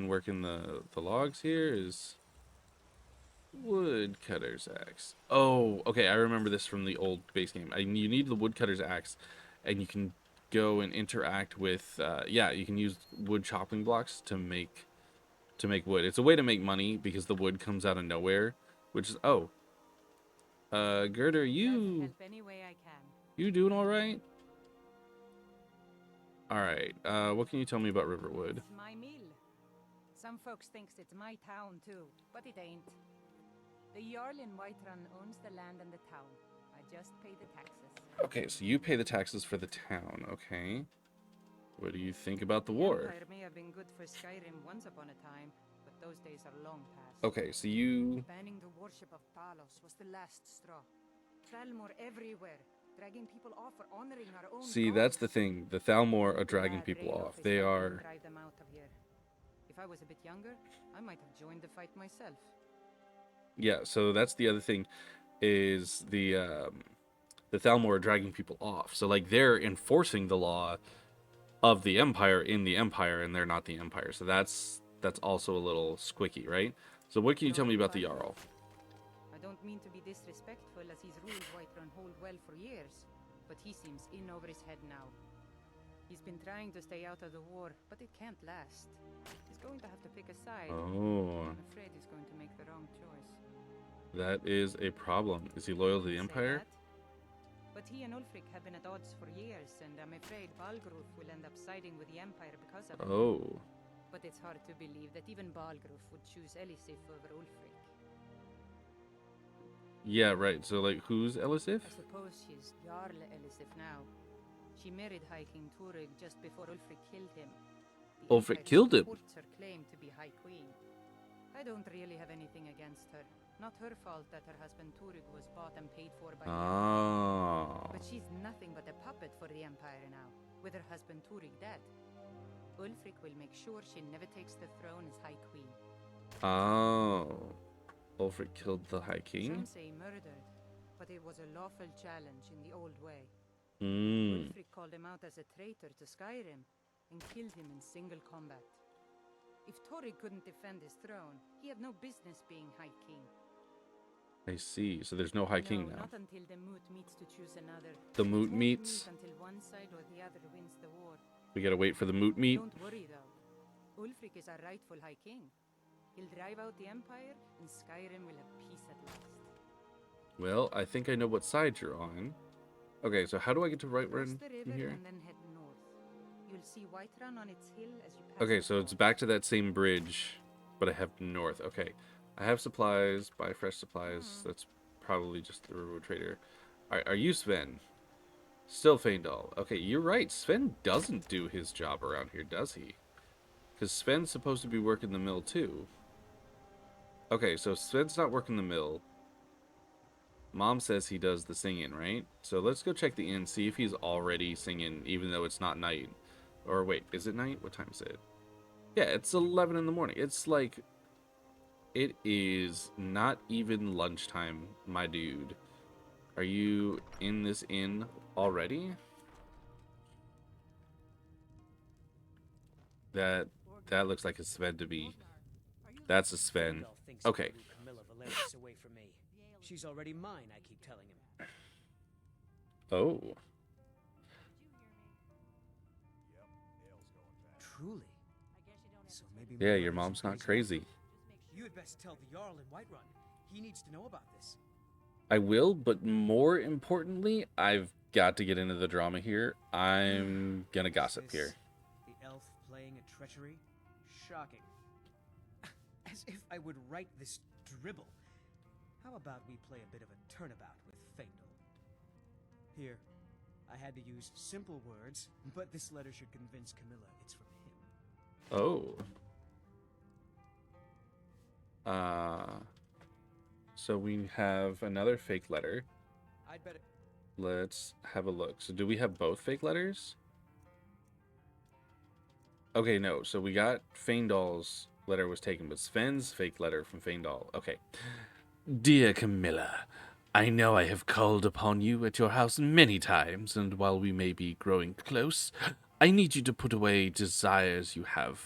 working the logs here is woodcutter's axe. Oh, okay, I remember this from the old base game. You need the woodcutter's axe, and you can go and interact with yeah, you can use wood chopping blocks to make wood. It's a way to make money because the wood comes out of nowhere, which is Gerda, Help any way I can. you doing all right? All right. What can you tell me about Riverwood? It's my mill. Some folks thinks it's my town too, but it ain't. The Jarl in Whiterun owns the land and the town. I just pay the taxes. Okay, so you pay the taxes for the town. Okay. What do you think about the war? Empire may have been good for Skyrim once upon a time, but those days are long past. Okay, so you... Banning the worship of Talos was the last straw. Thralmor everywhere, dragging people off for honoring our own See, gods. that's the thing. The Thalmor are dragging Glad people Ralof off. is They helping are... drive them out of here. If I was a bit younger, I might have joined the fight myself. Yeah, so that's the other thing, is the Thalmor are dragging people off. So, like, they're enforcing the law of the Empire in the Empire, and they're not the Empire. So that's also a little squicky, right? So what can you tell me about the Jarl? I don't mean to be disrespectful, as he's ruled Whiterun hold well for years, but he seems in over his head now. He's been trying to stay out of the war, but it can't last. He's going to have to pick a side. Oh, I'm afraid he's going to make the wrong choice. that is a problem. Is he loyal to the Say Empire? that, but he and Ulfric have been at odds for years, and I'm afraid Balgruf will end up siding with the Empire because of it. Oh, But it's hard to believe that even Balgruf would choose Elisif over Ulfric. yeah, right. So, like, who's Elisif? I suppose she's Jarl Elisif now. She married High King Turig just before Ulfric killed him. The Ulfric Empire killed him? supports her claim to be High Queen. I don't really have anything against her. Not her fault that her husband Turig was bought and paid for by the Empire. Oh, But she's nothing but a puppet for the Empire now, with her husband Turig dead. Ulfric will make sure she never takes the throne as High Queen. oh. Ulfric killed the High King? Some say murdered, but it was a lawful challenge in the old way. Hmm. Ulfric called him out as a traitor to Skyrim and killed him in single combat. If Turig couldn't defend his throne, he had no business being High King. I see. So there's no High King No, now. not until the moot meets to choose another. The moot It won't meets? meet until one side or the other wins the war. We gotta wait for the moot meet. Don't worry though. Ulfric is our rightful High King. He'll drive out the Empire, and Skyrim will have peace at last. Well, I think I know what side you're on. Okay, so how do I get to Cross Whiterun the from river here? and then head north. You'll see Whiterun on its hill as you pass. Okay, the so it's ford. back to that same bridge, but I have north. Okay. I have supplies. Buy fresh supplies. That's probably just the Riverwood trader. Are you Sven? Still Feindal. Okay, you're right. Sven doesn't do his job around here, does he? Because Sven's supposed to be working the mill too. Okay, so Sven's not working the mill. Mom says he does the singing, right? So let's go check the inn, see if he's already singing, even though it's not night. Or wait, is it night? What time is it? Yeah, it's 11 in the morning. It's like... It is not even lunchtime, my dude. Are you in this inn already? That looks like a Sven to me. That's a Sven. Okay. Camilla Valerius away from me. She's already mine, I keep telling him. Oh. Truly? So maybe Yeah, my your mother's mom's not crazy. crazy. You had best tell the Jarl in Whiterun. He needs to know about this. I will, but more importantly, I've got to get into the drama here. I'm gonna gossip Is here. this the elf playing a treachery? Shocking. As if I would write this dribble. How about we play a bit of a turnabout with Feindal? Here, I had to use simple words, but this letter should convince Camilla it's from him. Oh. So we have another fake letter. I'd better... Let's have a look. So do we have both fake letters? Okay, no. So we got Feindal's letter was taken, but Sven's fake letter from Feindal. Okay. Dear Camilla, I know I have called upon you at your house many times, and while we may be growing close, I need you to put away any desires you have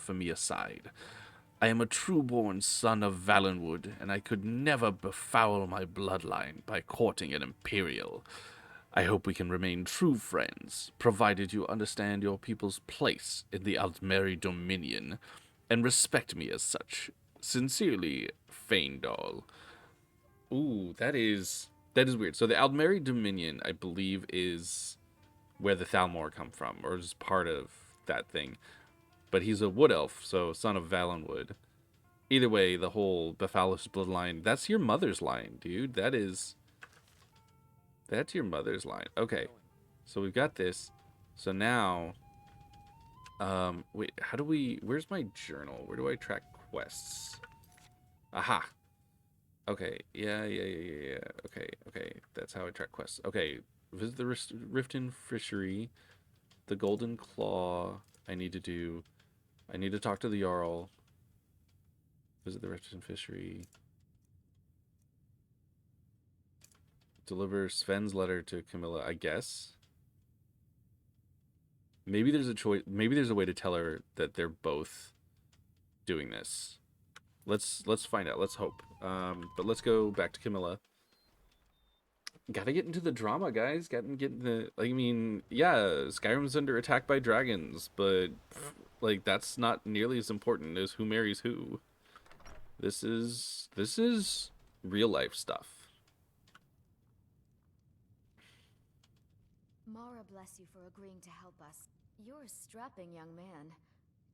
for me aside. I am a true-born son of Valenwood, and I could never befoul my bloodline by courting an Imperial. I hope we can remain true friends, provided you understand your people's place in the Altmeri Dominion, and respect me as such. Sincerely, Feindal. Ooh, that is weird. So the Altmeri Dominion, I believe, is where the Thalmor come from, or is part of that thing. But he's a wood elf, so son of Valenwood. Either way, the whole Befalus bloodline, that's your mother's line, dude. That's your mother's line. Okay. So we've got this. So now, wait, where's my journal? Where do I track quests? Aha. Okay, yeah. Okay, that's how I track quests. Okay, visit the Riften Fishery, the Golden Claw. I need to talk to the Jarl. Visit the Riften Fishery. Deliver Sven's letter to Camilla, I guess. Maybe there's a choice. Maybe there's a way to tell her that they're both doing this. Let's find out. Let's hope. But let's go back to Camilla. Gotta get into the drama, guys. Gotta get in the... I mean, yeah, Skyrim's under attack by dragons, but like that's not nearly as important as who marries who. This is real life stuff. Mara bless you for agreeing to help us. You're a strapping young man.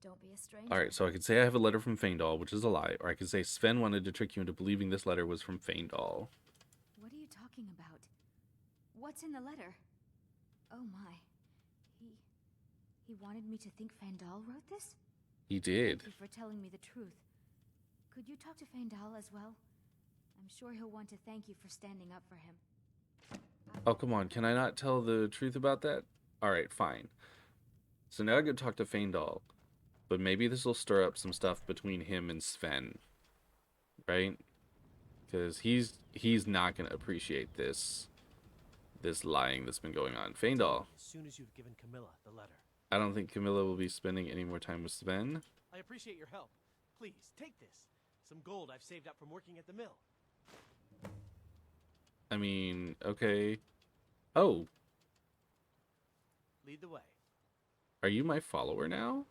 Don't be a stranger. All right, so I could say I have a letter from Feindal, which is a lie, or I could say Sven wanted to trick you into believing this letter was from Feindal. What are you talking about? What's in the letter? Oh my. He wanted me to think Feindal wrote this? He did. Thank you for telling me the truth. Could you talk to Feindal as well? I'm sure he'll want to thank you for standing up for him. Oh, come on. Can I not tell the truth about that? All right, fine. So now I go talk to Feindal. But maybe this will stir up some stuff between him and Sven. Right? Because he's not going to appreciate this lying that's been going on. Feindal. As soon as you've given Camilla the letter. I don't think Camilla will be spending any more time with Sven. I appreciate your help. Please, take this. Some gold I've saved up from working at the mill. I mean, okay. Oh, Lead the way. are you my follower now?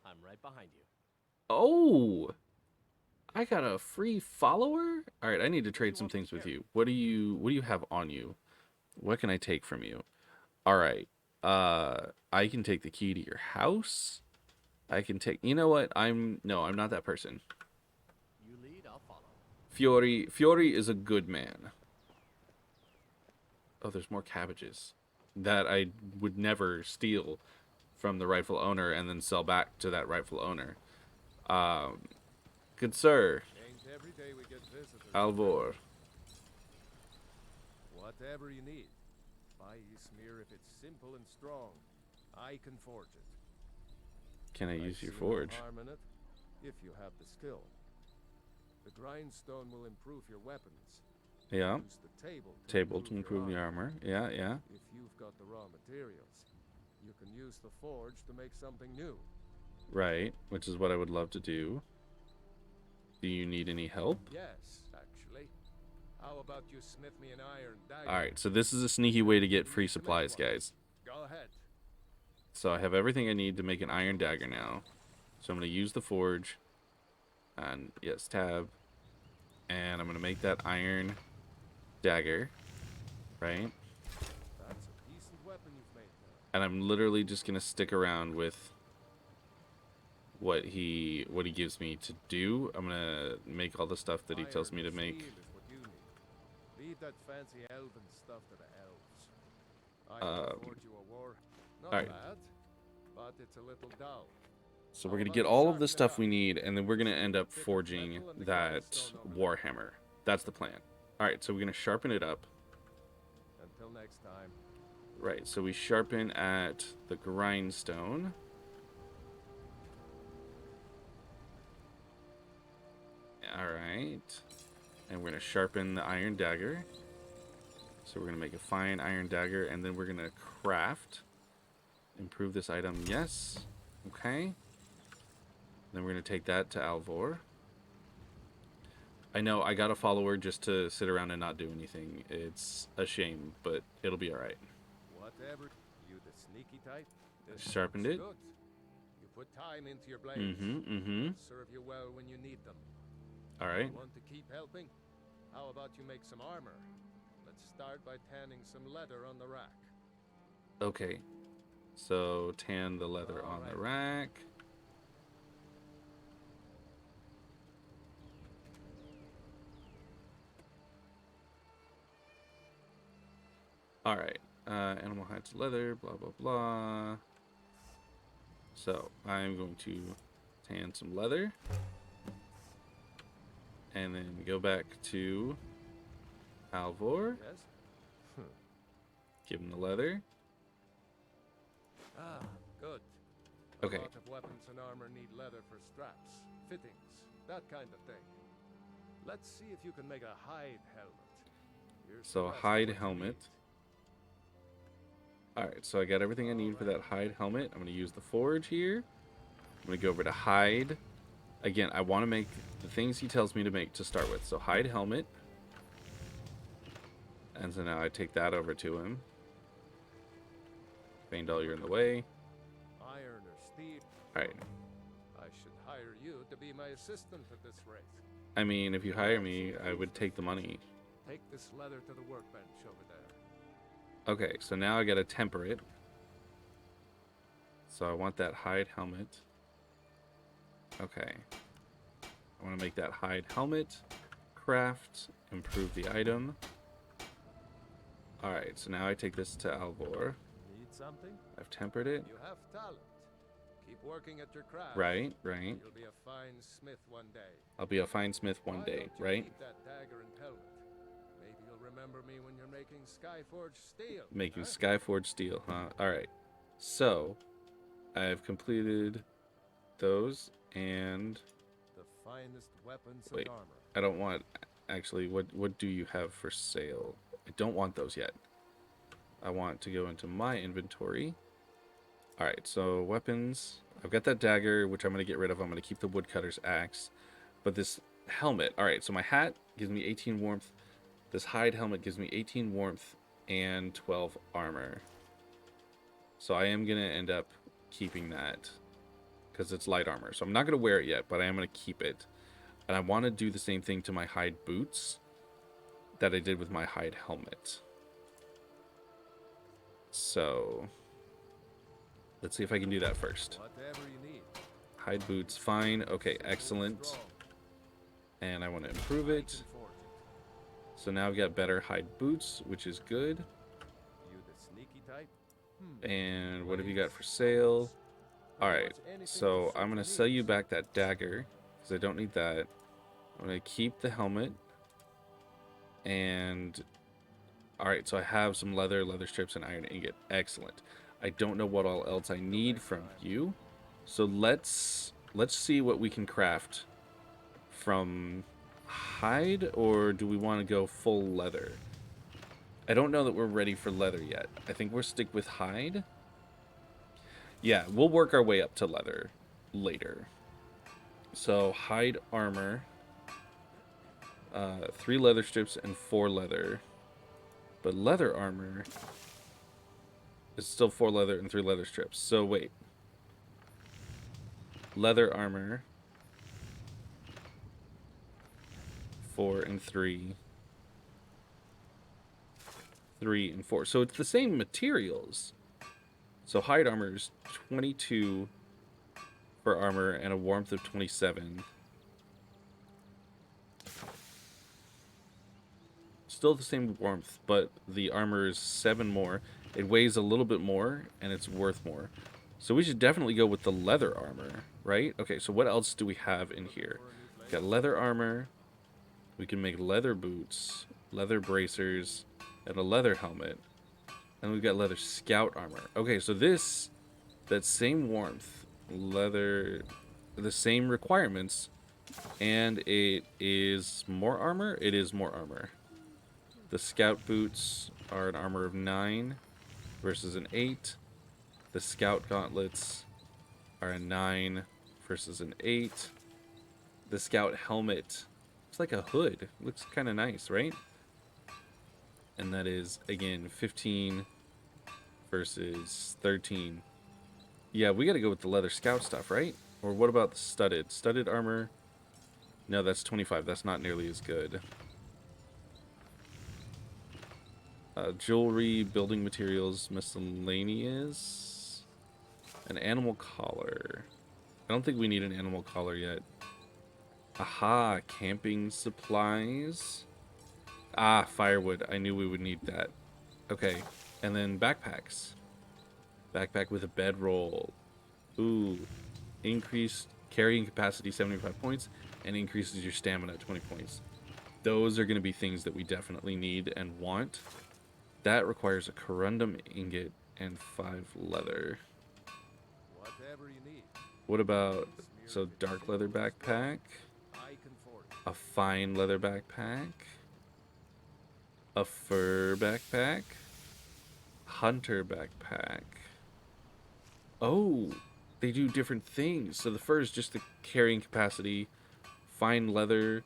I'm right behind you. Oh, I got a free follower? All right, I need to trade some things with you. What do you have on you? What can I take from you? All right. I can take the key to your house. I can take... You know what? No, I'm not that person. You lead, I'll follow. Fjori is a good man. Oh, there's more cabbages that I would never steal from the rightful owner and then sell back to that rightful owner. Good sir, Ain't every day we get visitors. Alvor. Whatever you need. Buy Ysmir if it's simple and strong. I can forge it. Can I use see your no forge? harm in it, if you have the skill. The grindstone will improve your weapons. Yeah. Use the Table to your improve the armor. Yeah, yeah. If you've got the raw materials, you can use the forge to make something new. Right, which is what I would love to do. Do you need any help? Yes, actually. How about you smith me an iron dagger? Alright, so this is a sneaky way to get free supplies, guys. Go ahead. So I have everything I need to make an iron dagger now. So I'm going to use the forge. And yes, tab. And I'm going to make that iron dagger. Right? That's a decent weapon you've made now. And I'm literally just going to stick around with what he gives me to do. I'm going to make all the stuff that he tells me to make. Steel is what you need. Leave that fancy elven stuff to the elves. I can forge you a war. Not alright. bad, but it's a little dull. So we're going to get all of the stuff we need, and then we're going to end up forging that warhammer. That's the plan. Alright, so we're going to sharpen it up. Until next time. Right, so we sharpen at the grindstone. Alright. And we're going to sharpen the iron dagger. So we're going to make a fine iron dagger, and then we're going to craft. Improve this item, yes. Okay. Then we're going to take that to Alvor. I know, I got a follower just to sit around and not do anything. It's a shame, but it'll be alright. Whatever. You the sneaky type? This Sharpened looks it. good. You put time into your blades. Serve you well when you need them. Alright. Want to keep helping? How about you make some armor? Let's start by tanning some leather on the rack. Okay. So, tan the leather on the rack. Alright. Animal hides leather, blah, blah, blah. So, I'm going to tan some leather. And then go back to Alvor. Yes? Give him the leather. Ah, good. Okay. A lot of weapons and armor need leather for straps, fittings, that kind of thing. Let's see if you can make a hide helmet. Here's So, the rest of hide what you helmet. need. Alright, so I got everything I need for that hide helmet. I'm going to use the forge here. I'm going to go over to hide. Again, I want to make the things he tells me to make to start with. So hide helmet. And so now I take that over to him. Faendal, you're in the way. Iron or steel? Alright. I should hire you to be my assistant at this rate. I mean, if you hire me, I would take the money. Take this leather to the workbench over there. Okay, so now I gotta temper it. So I want that hide helmet. Okay. I want to make that hide helmet. Craft. Improve the item. Alright, so now I take this to Alvor. Need something? I've tempered it. You have talent. Keep working at your craft. Right. You'll be a fine smith one day. I'll be a fine smith one Why day, don't you right? keep that dagger and helmet? Maybe you'll remember me when you're making Skyforge steel. Making huh? Skyforge steel, huh? Alright. So, I've completed those, and The finest weapons Wait. and armor. I don't want... Actually, what do you have for sale? I don't want those yet. I want to go into my inventory. Alright, so weapons. I've got that dagger, which I'm going to get rid of. I'm going to keep the woodcutter's axe. But this helmet... Alright, so my hat gives me 18 warmth. This hide helmet gives me 18 warmth and 12 armor. So I am going to end up keeping that, because it's light armor. So I'm not going to wear it yet, but I am going to keep it. And I want to do the same thing to my hide boots that I did with my hide helmet. So let's see if I can do that first. Whatever you need. Hide boots, fine. Okay, excellent. And I want to improve it. So now I've got better hide boots, which is good. You the sneaky type? And what have you got for sale? Alright, so I'm going to sell you back that dagger, because I don't need that. I'm going to keep the helmet. And... Alright, so I have some leather strips, and iron ingot. Excellent. I don't know what all else I need from you. So let's see what we can craft from hide, or do we want to go full leather? I don't know that we're ready for leather yet. I think we'll stick with hide. Yeah, we'll work our way up to leather later. So hide armor, 3 leather strips and 4 leather. But leather armor is still 4 leather and 3 leather strips. So wait. Leather armor, 4 and 3. 3 and 4. So it's the same materials. So hide armor is 22 for armor and a warmth of 27. Still the same warmth, but the armor is 7 more. It weighs a little bit more, and it's worth more. So we should definitely go with the leather armor, right? Okay, so what else do we have in here? We've got leather armor. We can make leather boots, leather bracers, and a leather helmet. And we've got leather scout armor. Okay, so this, that same warmth, leather, the same requirements, and it is more armor? It is more armor. The scout boots are an armor of 9 versus an 8. The scout gauntlets are a 9 versus an 8. The scout helmet, it's like a hood. Looks kind of nice, right? And that is, again, 15 versus 13. Yeah, we got to go with the leather scout stuff, right? Or what about the studded? Studded armor? No, that's 25. That's not nearly as good. Jewelry, building materials, miscellaneous. An animal collar. I don't think we need an animal collar yet. Aha, camping supplies. Ah, firewood. I knew we would need that. Okay, and then backpacks. Backpack with a bedroll. Ooh, increased carrying capacity 75 points and increases your stamina 20 points. Those are going to be things that we definitely need and want. That requires a corundum ingot and 5 leather. Whatever you need. What about, so dark leather backpack, a fine leather backpack, a fur backpack, hunter backpack. Oh, they do different things. So the fur is just the carrying capacity, fine leather,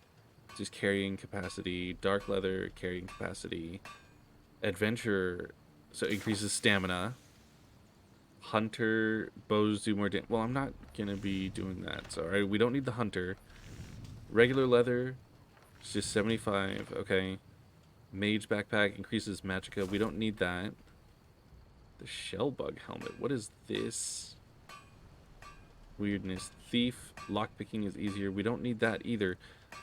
just carrying capacity, dark leather, carrying capacity, adventure, so increases stamina. Hunter, bows do more damage. Well, I'm not going to be doing that. So, alright, we don't need the hunter. Regular leather, it's just 75. Okay. Mage backpack increases magicka. We don't need that. The shellbug helmet. What is this? Weirdness. Thief. Lockpicking is easier. We don't need that either.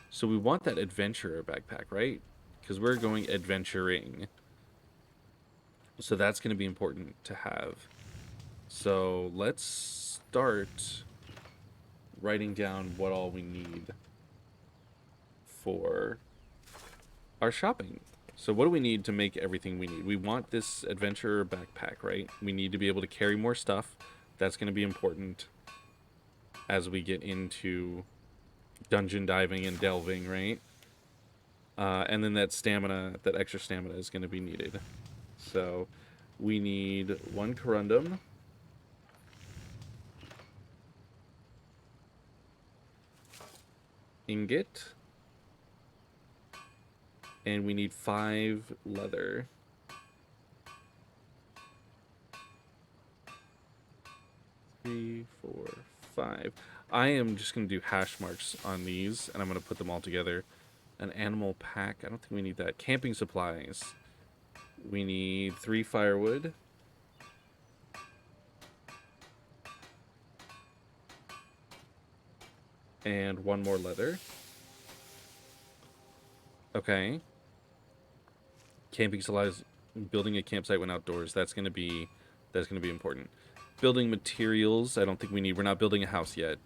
So we want that adventurer backpack, right? Because we're going adventuring. So that's going to be important to have. So let's start writing down what all we need for our shopping. So what do we need to make everything we need? We want this adventurer backpack, right? We need to be able to carry more stuff. That's going to be important as we get into dungeon diving and delving, right? And then that stamina, that extra stamina is going to be needed. So we need 1 corundum. Ingot. And we need 5 leather. 3, 4, 5. I am just going to do hash marks on these, and I'm going to put them all together. An animal pack. I don't think we need that. Camping supplies. We need 3 firewood. And 1 more leather. Okay. Camping supplies, building a campsite when outdoors. That's gonna be important. Building materials, I don't think we need. We're not building a house yet.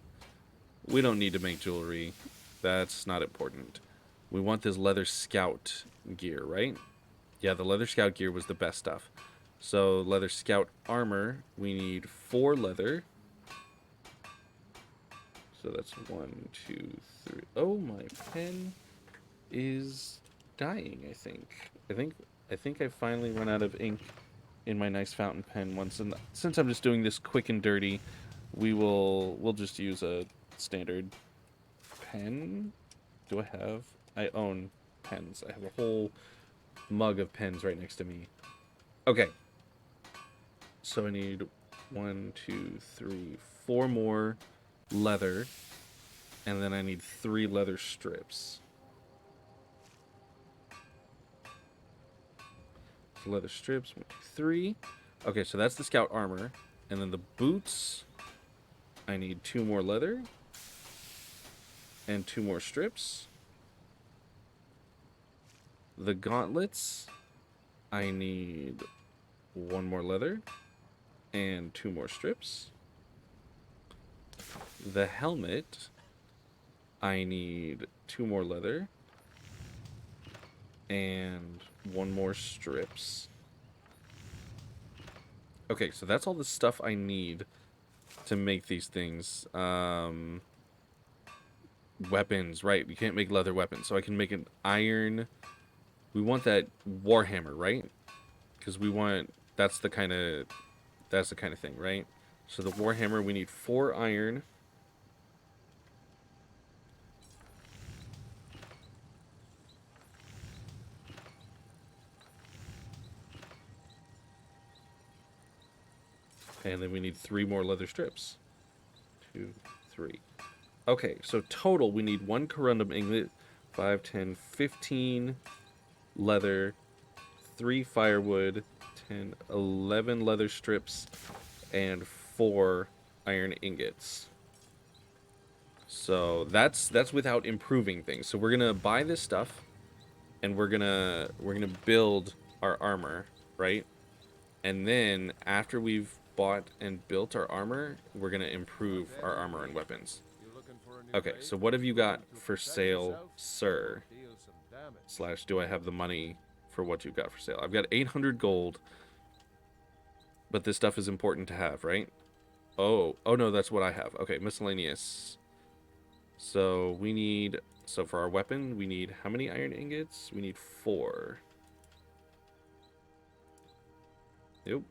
We don't need to make jewelry. That's not important. We want this leather scout gear, right? Yeah, the leather scout gear was the best stuff. So leather scout armor, we need 4 leather. So that's 1, 2, 3. Oh, my pen is dying, I think. I think I finally run out of ink in my nice fountain pen once. And since I'm just doing this quick and dirty, we'll just use a standard pen. Do I own pens. I have a whole mug of pens right next to me. Okay. So I need 1, 2, 3, 4 more leather. And then I need 3 leather strips. So leather strips, 1, 2, 3. Okay, so that's the scout armor. And then the boots, I need 2 more leather. And 2 more strips. The gauntlets, I need 1 more leather. And 2 more strips. The helmet, I need 2 more leather. And 1 more strips. Okay, so that's all the stuff I need to make these things. Weapons, right? You can't make leather weapons, so I can make an iron. We want that warhammer, right? Because we want that's the kind of thing, right? So the warhammer, we need 4 iron. And then we need 3 more leather strips. 2, 3. Okay, so total we need 1 corundum ingot, 5, 10, 15 leather, 3 firewood, 10, 11 leather strips, and 4 iron ingots. So that's without improving things. So we're gonna buy this stuff, and we're gonna build our armor, right? And then after we've bought and built our armor, we're gonna improve our armor and weapons. Okay, so what have you got for sale, sir? Slash, do I have the money for what you've got for sale? I've got 800 gold, but this stuff is important to have, right? Oh no, that's what I have. Okay, miscellaneous. So we need, so for our weapon, we need how many iron ingots? We need 4. Yep.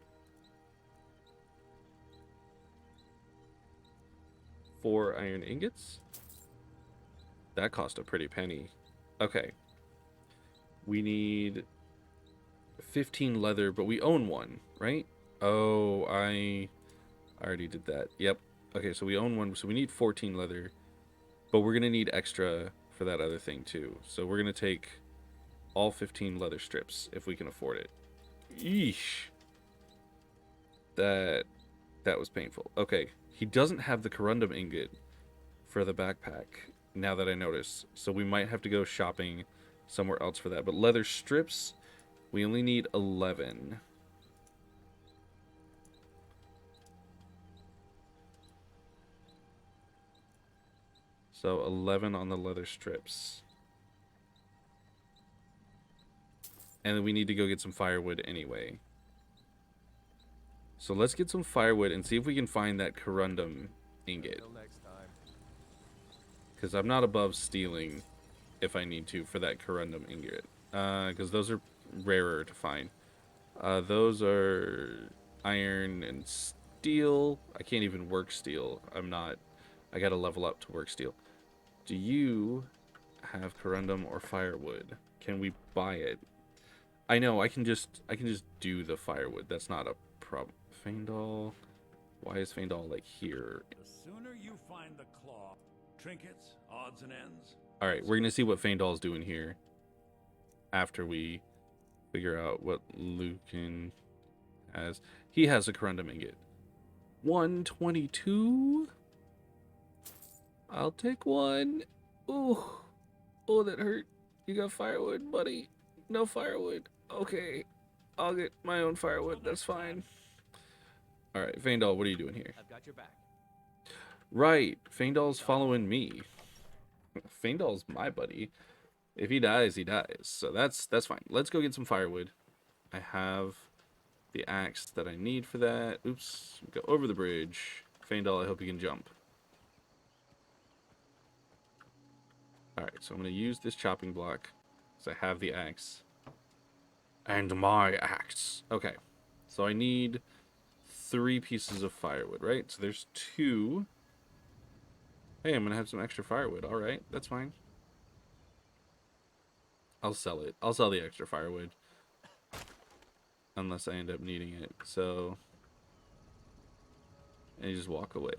4 iron ingots. That cost a pretty penny. Okay. We need 15 leather, but we own 1, right? Oh, I already did that. Yep. Okay, so we own 1, so we need 14 leather. But we're going to need extra for that other thing, too. So we're going to take all 15 leather strips, if we can afford it. Yeesh. That was painful. Okay, he doesn't have the corundum ingot for the backpack, now that I notice. So we might have to go shopping somewhere else for that. But leather strips, we only need 11. So 11 on the leather strips. And then we need to go get some firewood anyway. So let's get some firewood and see if we can find that corundum ingot. Because I'm not above stealing if I need to for that corundum ingot. Because those are rarer to find. Those are iron and steel. I can't even work steel. I gotta level up to work steel. Do you have corundum or firewood? Can we buy it? I know, I can just do the firewood. That's not a problem. Faendal. Why is Faendal like here? The sooner you find the claw, trinkets, odds and ends. Alright, we're gonna see what Faendal's doing here after we figure out what Lucan has. He has a corundum ingot. 122? I'll take one. Ooh. Oh, that hurt. You got firewood, buddy? No firewood. Okay. I'll get my own firewood. That's fine. All right, Faendal, what are you doing here? I've got your back. Right. Faendal's following me. Faendal's my buddy. If he dies, he dies. So that's fine. Let's go get some firewood. I have the axe that I need for that. Oops. Go over the bridge. Faendal, I hope you can jump. Alright, so I'm going to use this chopping block because I have the axe. And my axe. Okay. So I need 3 pieces of firewood, right? So there's 2. Hey, I'm going to have some extra firewood. Alright, that's fine. I'll sell it. I'll sell the extra firewood. Unless I end up needing it. So... and you just walk away.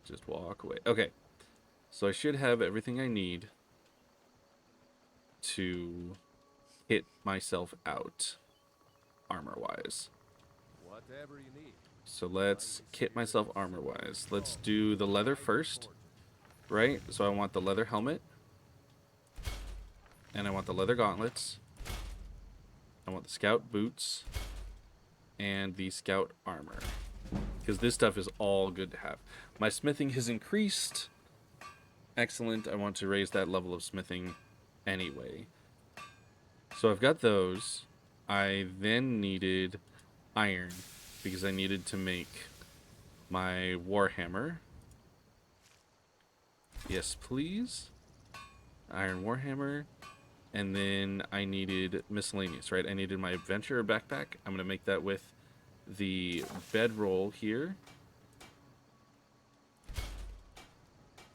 Just walk away. Okay. So I should have everything I need to hit myself out armor-wise. Whatever you need. So let's kit myself armor-wise. Let's do the leather first, right? So I want the leather helmet, and I want the leather gauntlets. I want the scout boots, and the scout armor, because this stuff is all good to have. My smithing has increased. Excellent. I want to raise that level of smithing anyway. So I've got those. I then needed iron because I needed to make my warhammer. Yes, please. Iron warhammer. And then I needed miscellaneous, right? I needed my adventurer backpack. I'm going to make that with the bedroll here.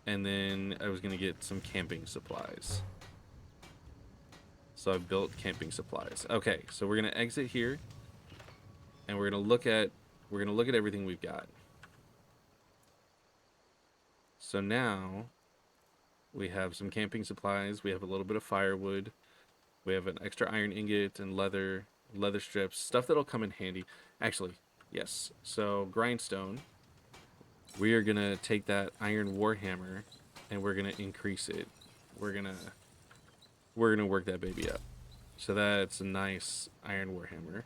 And then I was going to get some camping supplies. So I built camping supplies. Okay, so we're going to exit here. And we're going to look at everything we've got. So now we have some camping supplies. We have a little bit of firewood. We have an extra iron ingot and leather strips, stuff that'll come in handy. Actually, yes. So grindstone. We are going to take that iron warhammer and we're going to increase it. We're going to work that baby up. So that's a nice iron warhammer.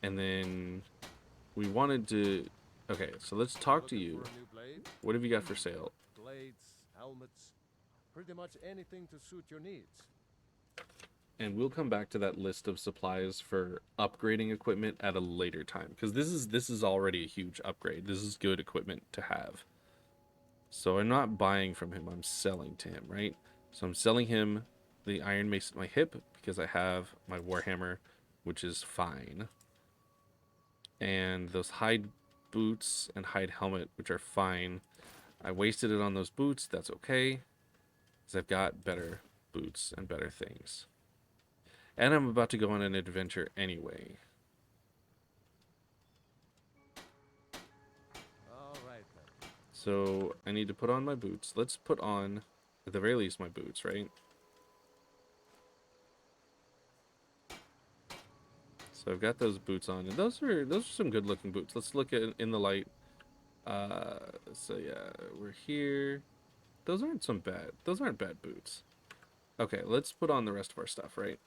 And then we wanted to... okay, so let's talk to you. What have you got for sale? Blades, helmets, pretty much anything to suit your needs. And we'll come back to that list of supplies for upgrading equipment at a later time, because this is already a huge upgrade. This is good equipment to have. So I'm not buying from him, I'm selling to him, right? So I'm selling him the iron mace at my hip because I have my warhammer, which is fine. And those hide boots and hide helmet, which are fine. I wasted it on those boots, that's okay, because I've got better boots and better things. And I'm about to go on an adventure anyway. All right then. So I need to put on my boots. Let's put on, at the very least, my boots, right? So I've got those boots on, and those are some good looking boots. Let's look at in the light. So yeah, we're here. Those aren't bad boots. Okay, let's put on the rest of our stuff, right?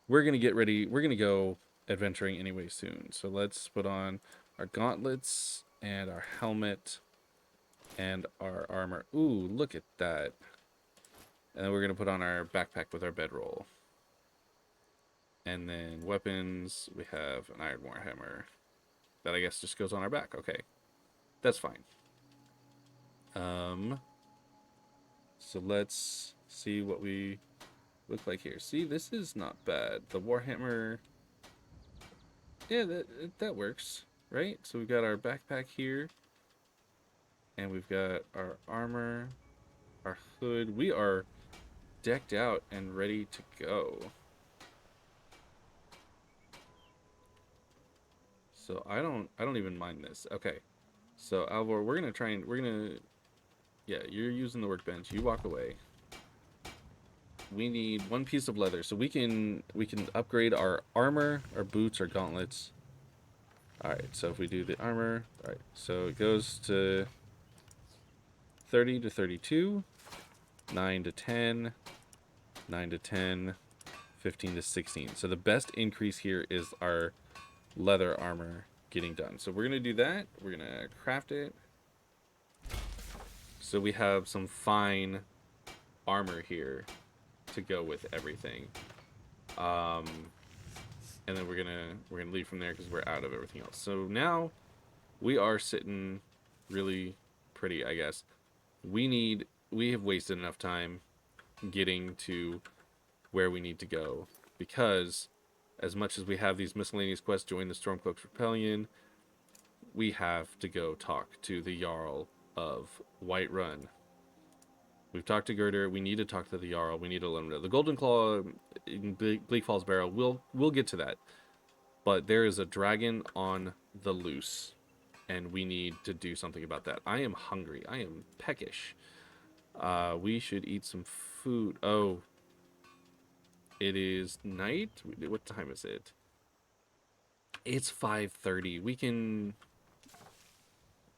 We're gonna get ready. We're gonna go adventuring anyway soon. So let's put on our gauntlets and our helmet and our armor. Ooh, look at that. And then we're gonna put on our backpack with our bedroll. And then weapons, we have an iron warhammer that I guess just goes on our back. Okay, that's fine. So let's see what we look like here. See, this is not bad. The warhammer, yeah, that works, right? So we've got our backpack here, and we've got our armor, our hood. We are decked out and ready to go. So I don't even mind this. Okay. So Alvor, yeah, you're using the workbench. You walk away. We need 1 piece of leather. So we can upgrade our armor, our boots, our gauntlets Alright, so if we do the armor, alright, so it goes to 30 to 32, 9 to 10, 9 to 10, 15 to 16. So the best increase here is our leather armor getting done. So we're going to do that. We're going to craft it. So we have some fine armor here to go with everything. And then we're gonna leave from there because we're out of everything else. So now we are sitting really pretty, I guess. We have wasted enough time getting to where we need to go, because as much as we have these miscellaneous quests, join the Stormcloaks Rebellion, we have to go talk to the Jarl of Whiterun. We've talked to Girder. We need to talk to the Jarl. We need to let him know. The Golden Claw in Bleak Falls Barrow, we'll get to that. But there is a dragon on the loose, and we need to do something about that. I am hungry. I am peckish. We should eat some food. Oh, it is night? What time is it? It's 5:30. We can...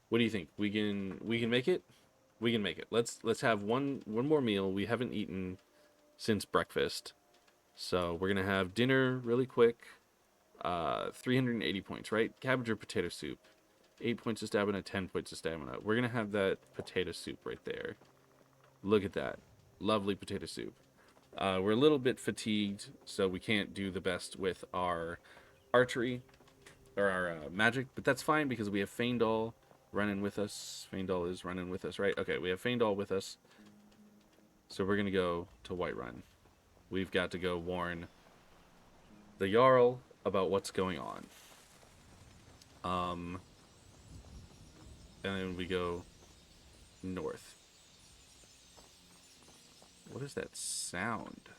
What do you think? We can make it? We can make it. Let's have one more meal. We haven't eaten since breakfast. So we're going to have dinner really quick. 380 points, right? Cabbage or potato soup. 8 points of stamina, 10 points of stamina. We're going to have that potato soup right there. Look at that. Lovely potato soup. We're a little bit fatigued, so we can't do the best with our archery or our magic, but that's fine because we have Faendal running with us. Faendal is running with us, right? Okay, we have Faendal with us. So we're going to go to Whiterun. We've got to go warn the Jarl about what's going on. And then we go north. What is that sound?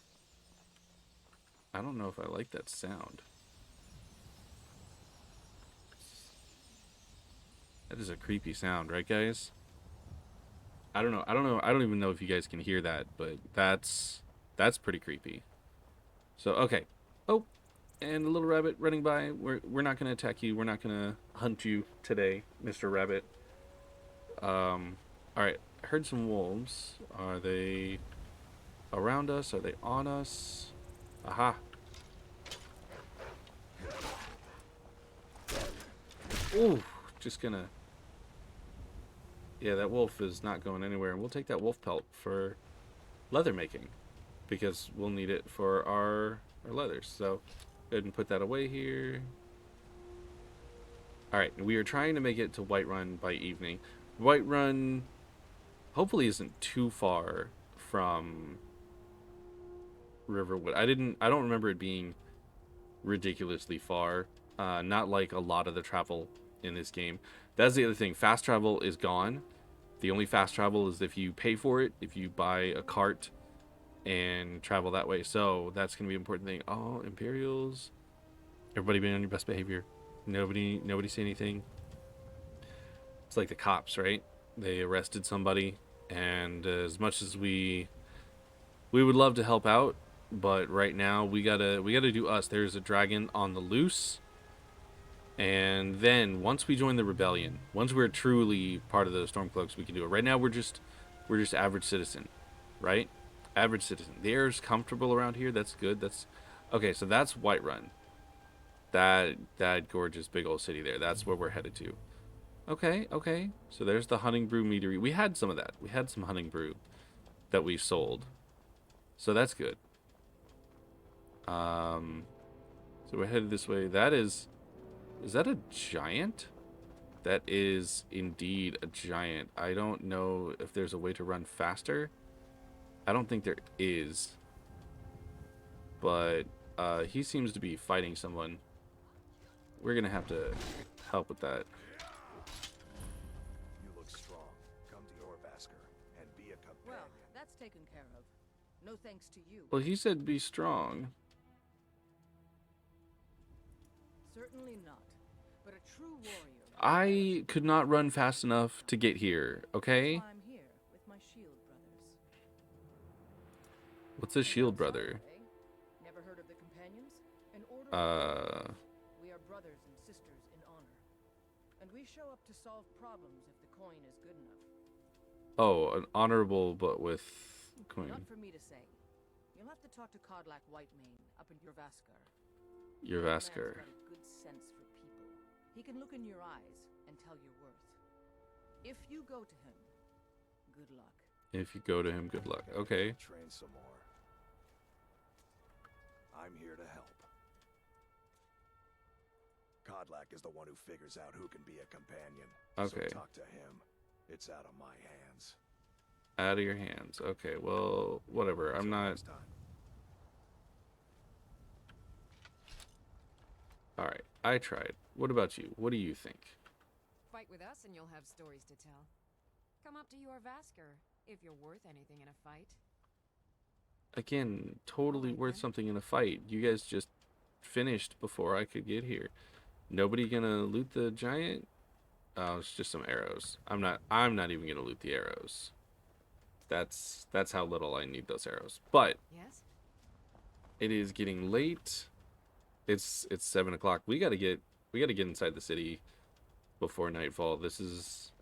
I don't know if I like that sound. That is a creepy sound, right, guys? I don't know. I don't even know if you guys can hear that, but that's pretty creepy. So, okay. Oh, and a little rabbit running by. We're not going to attack you. We're not going to hunt you today, Mr. Rabbit. All right. I heard some wolves. Are they around us? Are they on us? Aha. Ooh, just gonna... Yeah, that wolf is not going anywhere. And we'll take that wolf pelt for leather making, because we'll need it for our leathers. So, go ahead and put that away here. Alright, we are trying to make it to Whiterun by evening. Whiterun hopefully isn't too far from Riverwood. I don't remember it being ridiculously far. Not like a lot of the travel in this game. That's the other thing. Fast travel is gone. The only fast travel is if you pay for it, if you buy a cart and travel that way. So that's going to be an important thing. Oh, Imperials. Everybody being on your best behavior. Nobody say anything. It's like the cops, right? They arrested somebody, and as much as we would love to help out, but right now we gotta do us. There's a dragon on the loose, and then once we join the rebellion, once we're truly part of the Stormcloaks, we can do it. Right now we're just average citizen, right? Average citizen. The air's comfortable around here. That's good. That's okay. So that's Whiterun. That gorgeous big old city there. That's where we're headed to. Okay. So there's the hunting brew meadery. We had some of that. We had some hunting brew that we sold. So that's good. So we're headed this way. Is that a giant? That is indeed a giant. I don't know if there's a way to run faster. I don't think there is. But he seems to be fighting someone. We're going to have to help with that. You look strong. Come to your Vasker and be a companion. Well, that's taken care of. No thanks to you. Well, he said be strong. Certainly not. But a true warrior. I could not run fast enough to get here, okay? I'm here with my shield brothers. What's a shield brother? Never heard of the companions? An order. We are brothers and sisters in honor. show up to solve problems if the coin is good enough. Oh, an honorable but with coin. Not for me to say. You'll have to talk to Codlac Whitemane up in Jorvaskar. Your That man's Vasker. got a good sense for people. He can look in your eyes and tell your worth. If you go to him, good luck. If you go to him, good luck. Okay. Train some more. I'm here to help. Codlac is the one who figures out who can be a companion. Okay. So talk to him. It's out of my hands. Out of your hands. Okay, well, whatever. I'm Till not... next time. Alright, I tried. What about you? What do you think? Fight with us and you'll have stories to tell. Come up to your Vasker, if you're worth anything in a fight. Again, totally Alright, worth then. something in a fight. You guys just finished before I could get here. Nobody gonna loot the giant? Oh, it's just some arrows. I'm not even gonna loot the arrows. That's how little I need those arrows. But Yes? it is getting late. It's 7 o'clock. We gotta get inside the city before nightfall. It's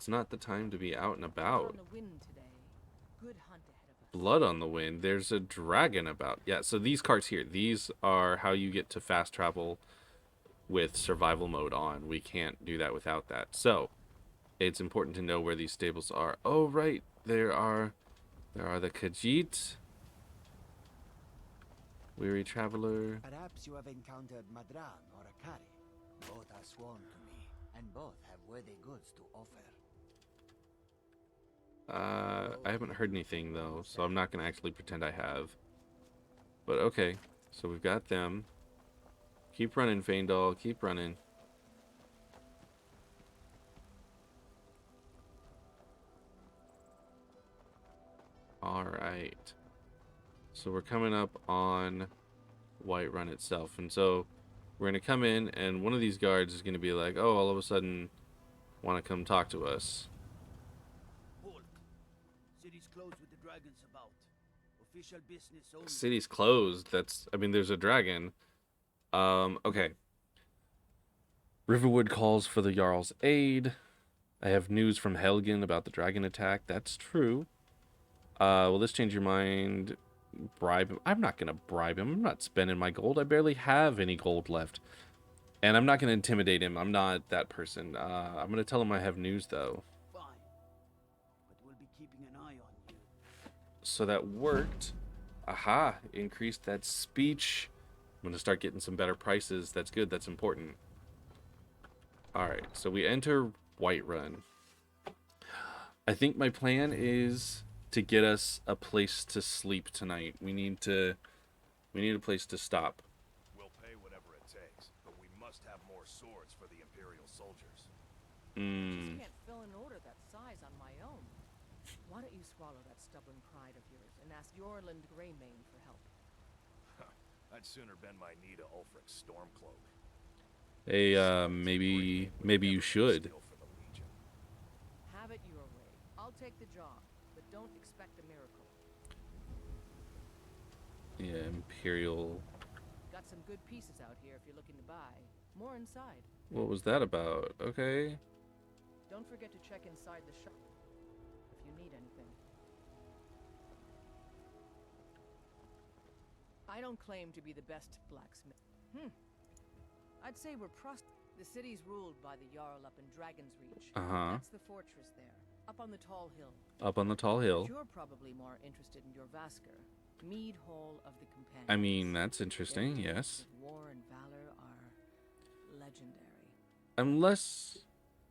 not the time to be out and about. On the wind today. Good hunt ahead of us. Blood on the wind. There's a dragon about. Yeah, so these carts here, these are how you get to fast travel with survival mode on. We can't do that without that. So it's important to know where these stables are. Oh, right. There are the Khajiit. Weary traveler. Perhaps you have encountered Madran or Akari. Both are sworn to me, and both have worthy goods to offer. I haven't heard anything though, so I'm not gonna actually pretend I have. But okay, so we've got them. Keep running, Faendal. Keep running. Alright. So we're coming up on Whiterun itself. And so we're going to come in and one of these guards is going to be like, oh, all of a sudden want to come talk to us. Halt. City's closed with the dragons about. Official business only. City's closed. There's a dragon. Okay. Riverwood calls for the Jarl's aid. I have news from Helgen about the dragon attack. That's true. Will this change your mind? Bribe him? I'm not going to bribe him. I'm not spending my gold. I barely have any gold left. And I'm not going to intimidate him. I'm not that person. I'm going to tell him I have news, though. Fine. But we'll be keeping an eye on you. So that worked. Aha. Increased that speech. I'm going to start getting some better prices. That's good. That's important. Alright. So we enter Whiterun. I think my plan is to get us a place to sleep tonight. We need a place to stop. We'll pay whatever it takes, but we must have more swords for the Imperial soldiers. I just can't fill an order that size on my own. Why don't you swallow that stubborn pride of yours and ask Yorland Greymane for help? I'd sooner bend my knee to Ulfric's Stormcloak. Hey, maybe you should. Still for the Legion. Have it your way. I'll take the job, but don't expect a miracle. Yeah, Imperial. Got some good pieces out here if you're looking to buy. More inside. What was that about? Okay. Don't forget to check inside the shop if you need anything. I don't claim to be the best blacksmith. I'd say we're the city's ruled by the Jarl up in Dragon's Reach. That's the fortress there, up on the tall hill. Up on the tall hill. But you're probably more interested in your Vasker, Mead Hall of the Companions. I mean, that's interesting, yes. War and valor are legendary. I'm less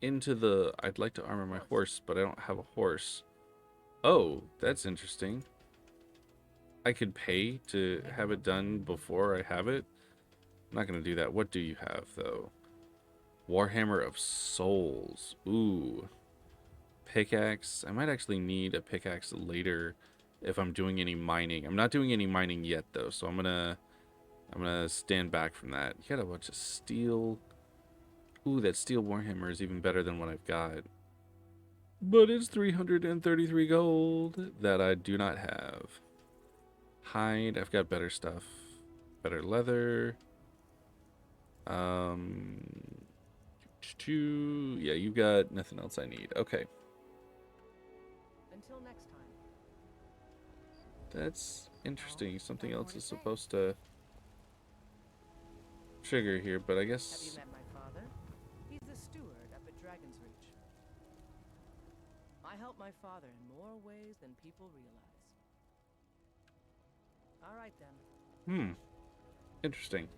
into the I'd like to armor my horse, but I don't have a horse. Oh, that's interesting. I could pay to have it done before I have it. I'm not going to do that. What do you have, though? Warhammer of Souls. Ooh. Pickaxe. I might actually need a pickaxe later if I'm doing any mining. I'm not doing any mining yet, though, so I'm gonna stand back from that. You got a bunch of steel. Ooh, that steel Warhammer is even better than what I've got. But it's 333 gold that I do not have. Hide. I've got better stuff. Better leather. Yeah, you got nothing else I need. Okay. Until next time. That's interesting. Something else is supposed to trigger here, but I Have you guess... met my father? He's the steward up at Dragon's Reach. I help my father in more ways than people realize. All right then. Interesting.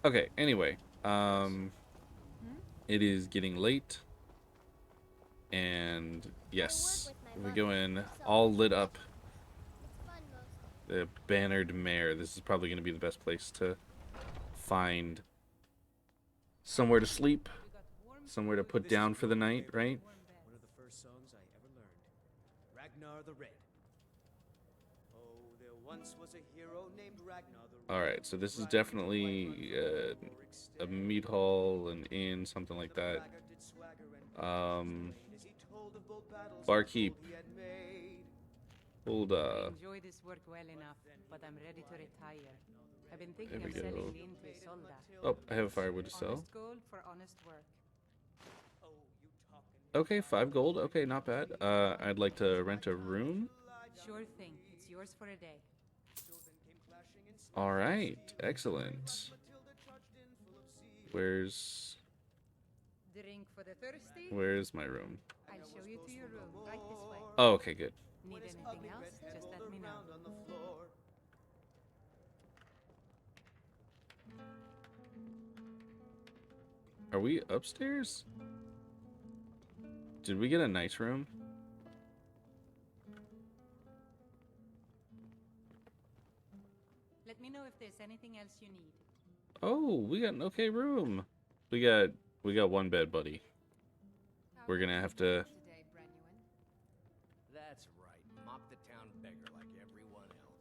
Okay, anyway. It is getting late. And yes, we go in all lit up. The bannered mare. This is probably going to be the best place to find somewhere to sleep, somewhere to put down for the night, right? One of the first songs I ever learned. Ragnar the Red. Oh, there once was a hero named Ragnar the Red. Alright, so this is definitely a meat hall, an inn, something like that. Barkeep. Hold I enjoy this work well enough, but I'm ready to retire. I've been thinking There of we go. selling in to Isolda. Oh, I have a firewood to sell. Honest gold for honest work. Okay, 5 gold. Okay, not bad. I'd like to rent a room. Sure thing. It's yours for a day. Alright, excellent. Where's Drink for the thirsty? Where's my room? I'll show you to your room, right this way. Oh, okay, good. Need anything else? Just let me know. Are we upstairs? Did we get a nice room? Let me know if there's anything else you need. Oh, we got an okay room. We got one bed, buddy. We're gonna have to... That's right. Mock the town beggar like everyone else.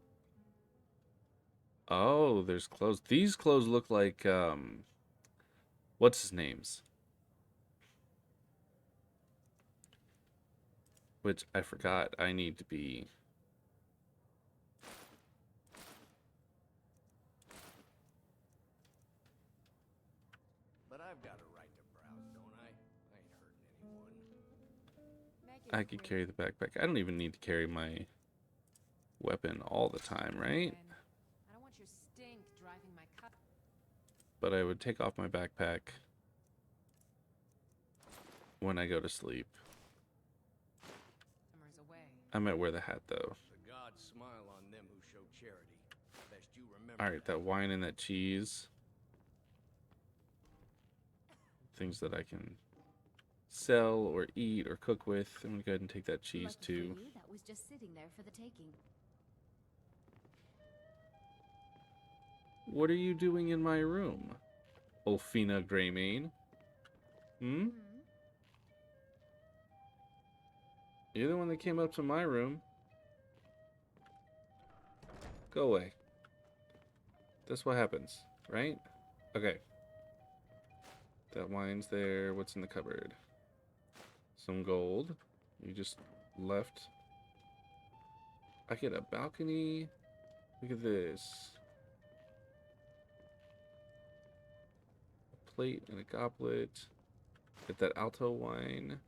Oh, there's clothes. These clothes look like, what's his name's? Which I forgot I need to be... But I've got a right to browse, don't I? I ain't hurting anyone. I could carry the backpack. I don't even need to carry my weapon all the time, right? I don't want your stink driving my car. But I would take off my backpack when I go to sleep. I might wear the hat, though. The gods smile on them who show charity. Best you remember. Alright, that wine and that cheese. Things that I can sell or eat or cook with. I'm gonna go ahead and take that cheese, Lucky for too. you, that was just sitting there for the taking. What are you doing in my room, Ulfina Greymane? Hmm? You're the one that came up to my room. Go away. That's what happens, right? Okay. That wine's there. What's in the cupboard? Some gold. You just left. I get a balcony. Look at this. A plate and a goblet. Get that Alto wine.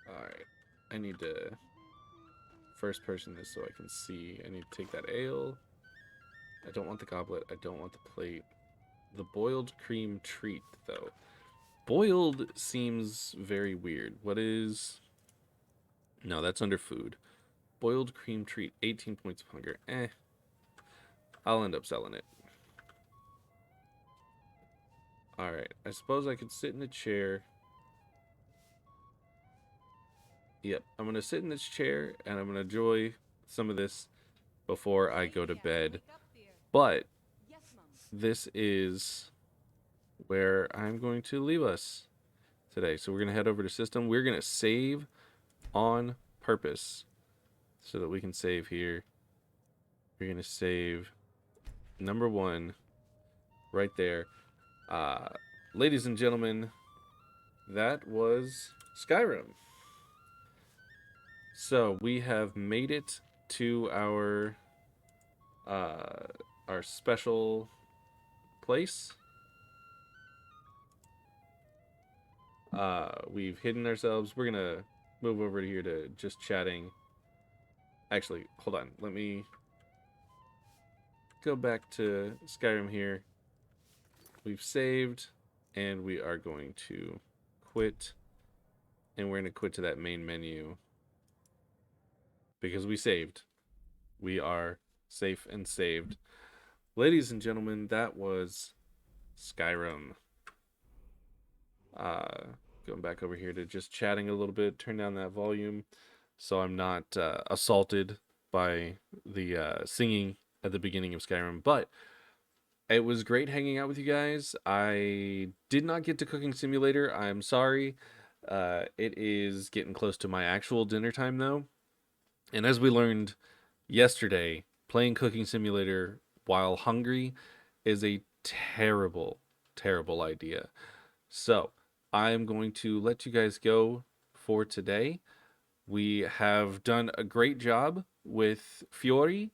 Alright. I need to first person this so I can see. I need to take that ale. I don't want the goblet. I don't want the plate. The boiled cream treat, though. Boiled seems very weird. What is... No, that's under food. Boiled cream treat. 18 points of hunger. I'll end up selling it. Alright. I suppose I could sit in a chair. Yep. I'm going to sit in this chair, and I'm going to enjoy some of this before I go to bed. But this is where I'm going to leave us today. So we're going to head over to system. We're going to save on purpose so that we can save here. We're going to save number 1 right there. Ladies and gentlemen, that was Skyrim. So we have made it to our special place. We've hidden ourselves. We're gonna move over here to just chatting. Actually, hold on. Let me go back to Skyrim here. We've saved, and we are going to quit. And we're going to quit to that main menu. Because we saved. We are safe and saved. Ladies and gentlemen, that was Skyrim. Going back over here to just chatting a little bit. Turn down that volume so I'm not assaulted by the singing at the beginning of Skyrim. But it was great hanging out with you guys. I did not get to Cooking Simulator. I'm sorry. It is getting close to my actual dinner time, though. And as we learned yesterday, playing Cooking Simulator while hungry is a terrible, terrible idea. So, I'm going to let you guys go for today. We have done a great job with Fjori.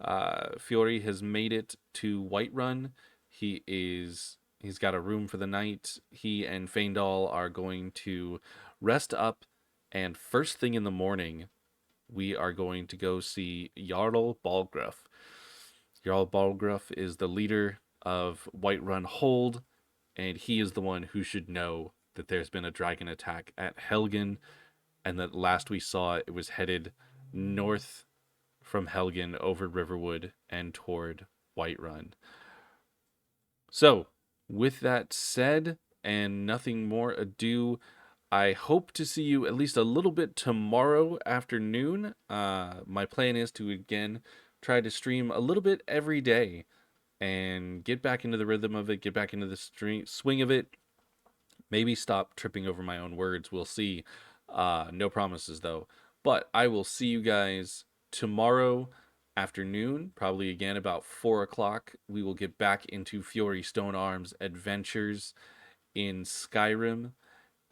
Fjori has made it to Whiterun. He's got a room for the night. He and Feindal are going to rest up, and first thing in the morning, we are going to go see Jarl Balgruuf. Jarl Balgruuf is the leader of Whiterun Hold, and he is the one who should know that there's been a dragon attack at Helgen, and that last we saw it was headed north from Helgen over Riverwood and toward Whiterun. So, with that said, and nothing more ado, I hope to see you at least a little bit tomorrow afternoon. My plan is to, again, try to stream a little bit every day and get back into the rhythm of it, get back into the swing of it. Maybe stop tripping over my own words. We'll see. No promises, though. But I will see you guys tomorrow afternoon, probably again about 4 o'clock. We will get back into Fjori Stonearm's adventures in Skyrim,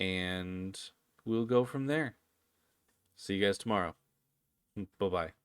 and we'll go from there. See you guys tomorrow. Bye-bye.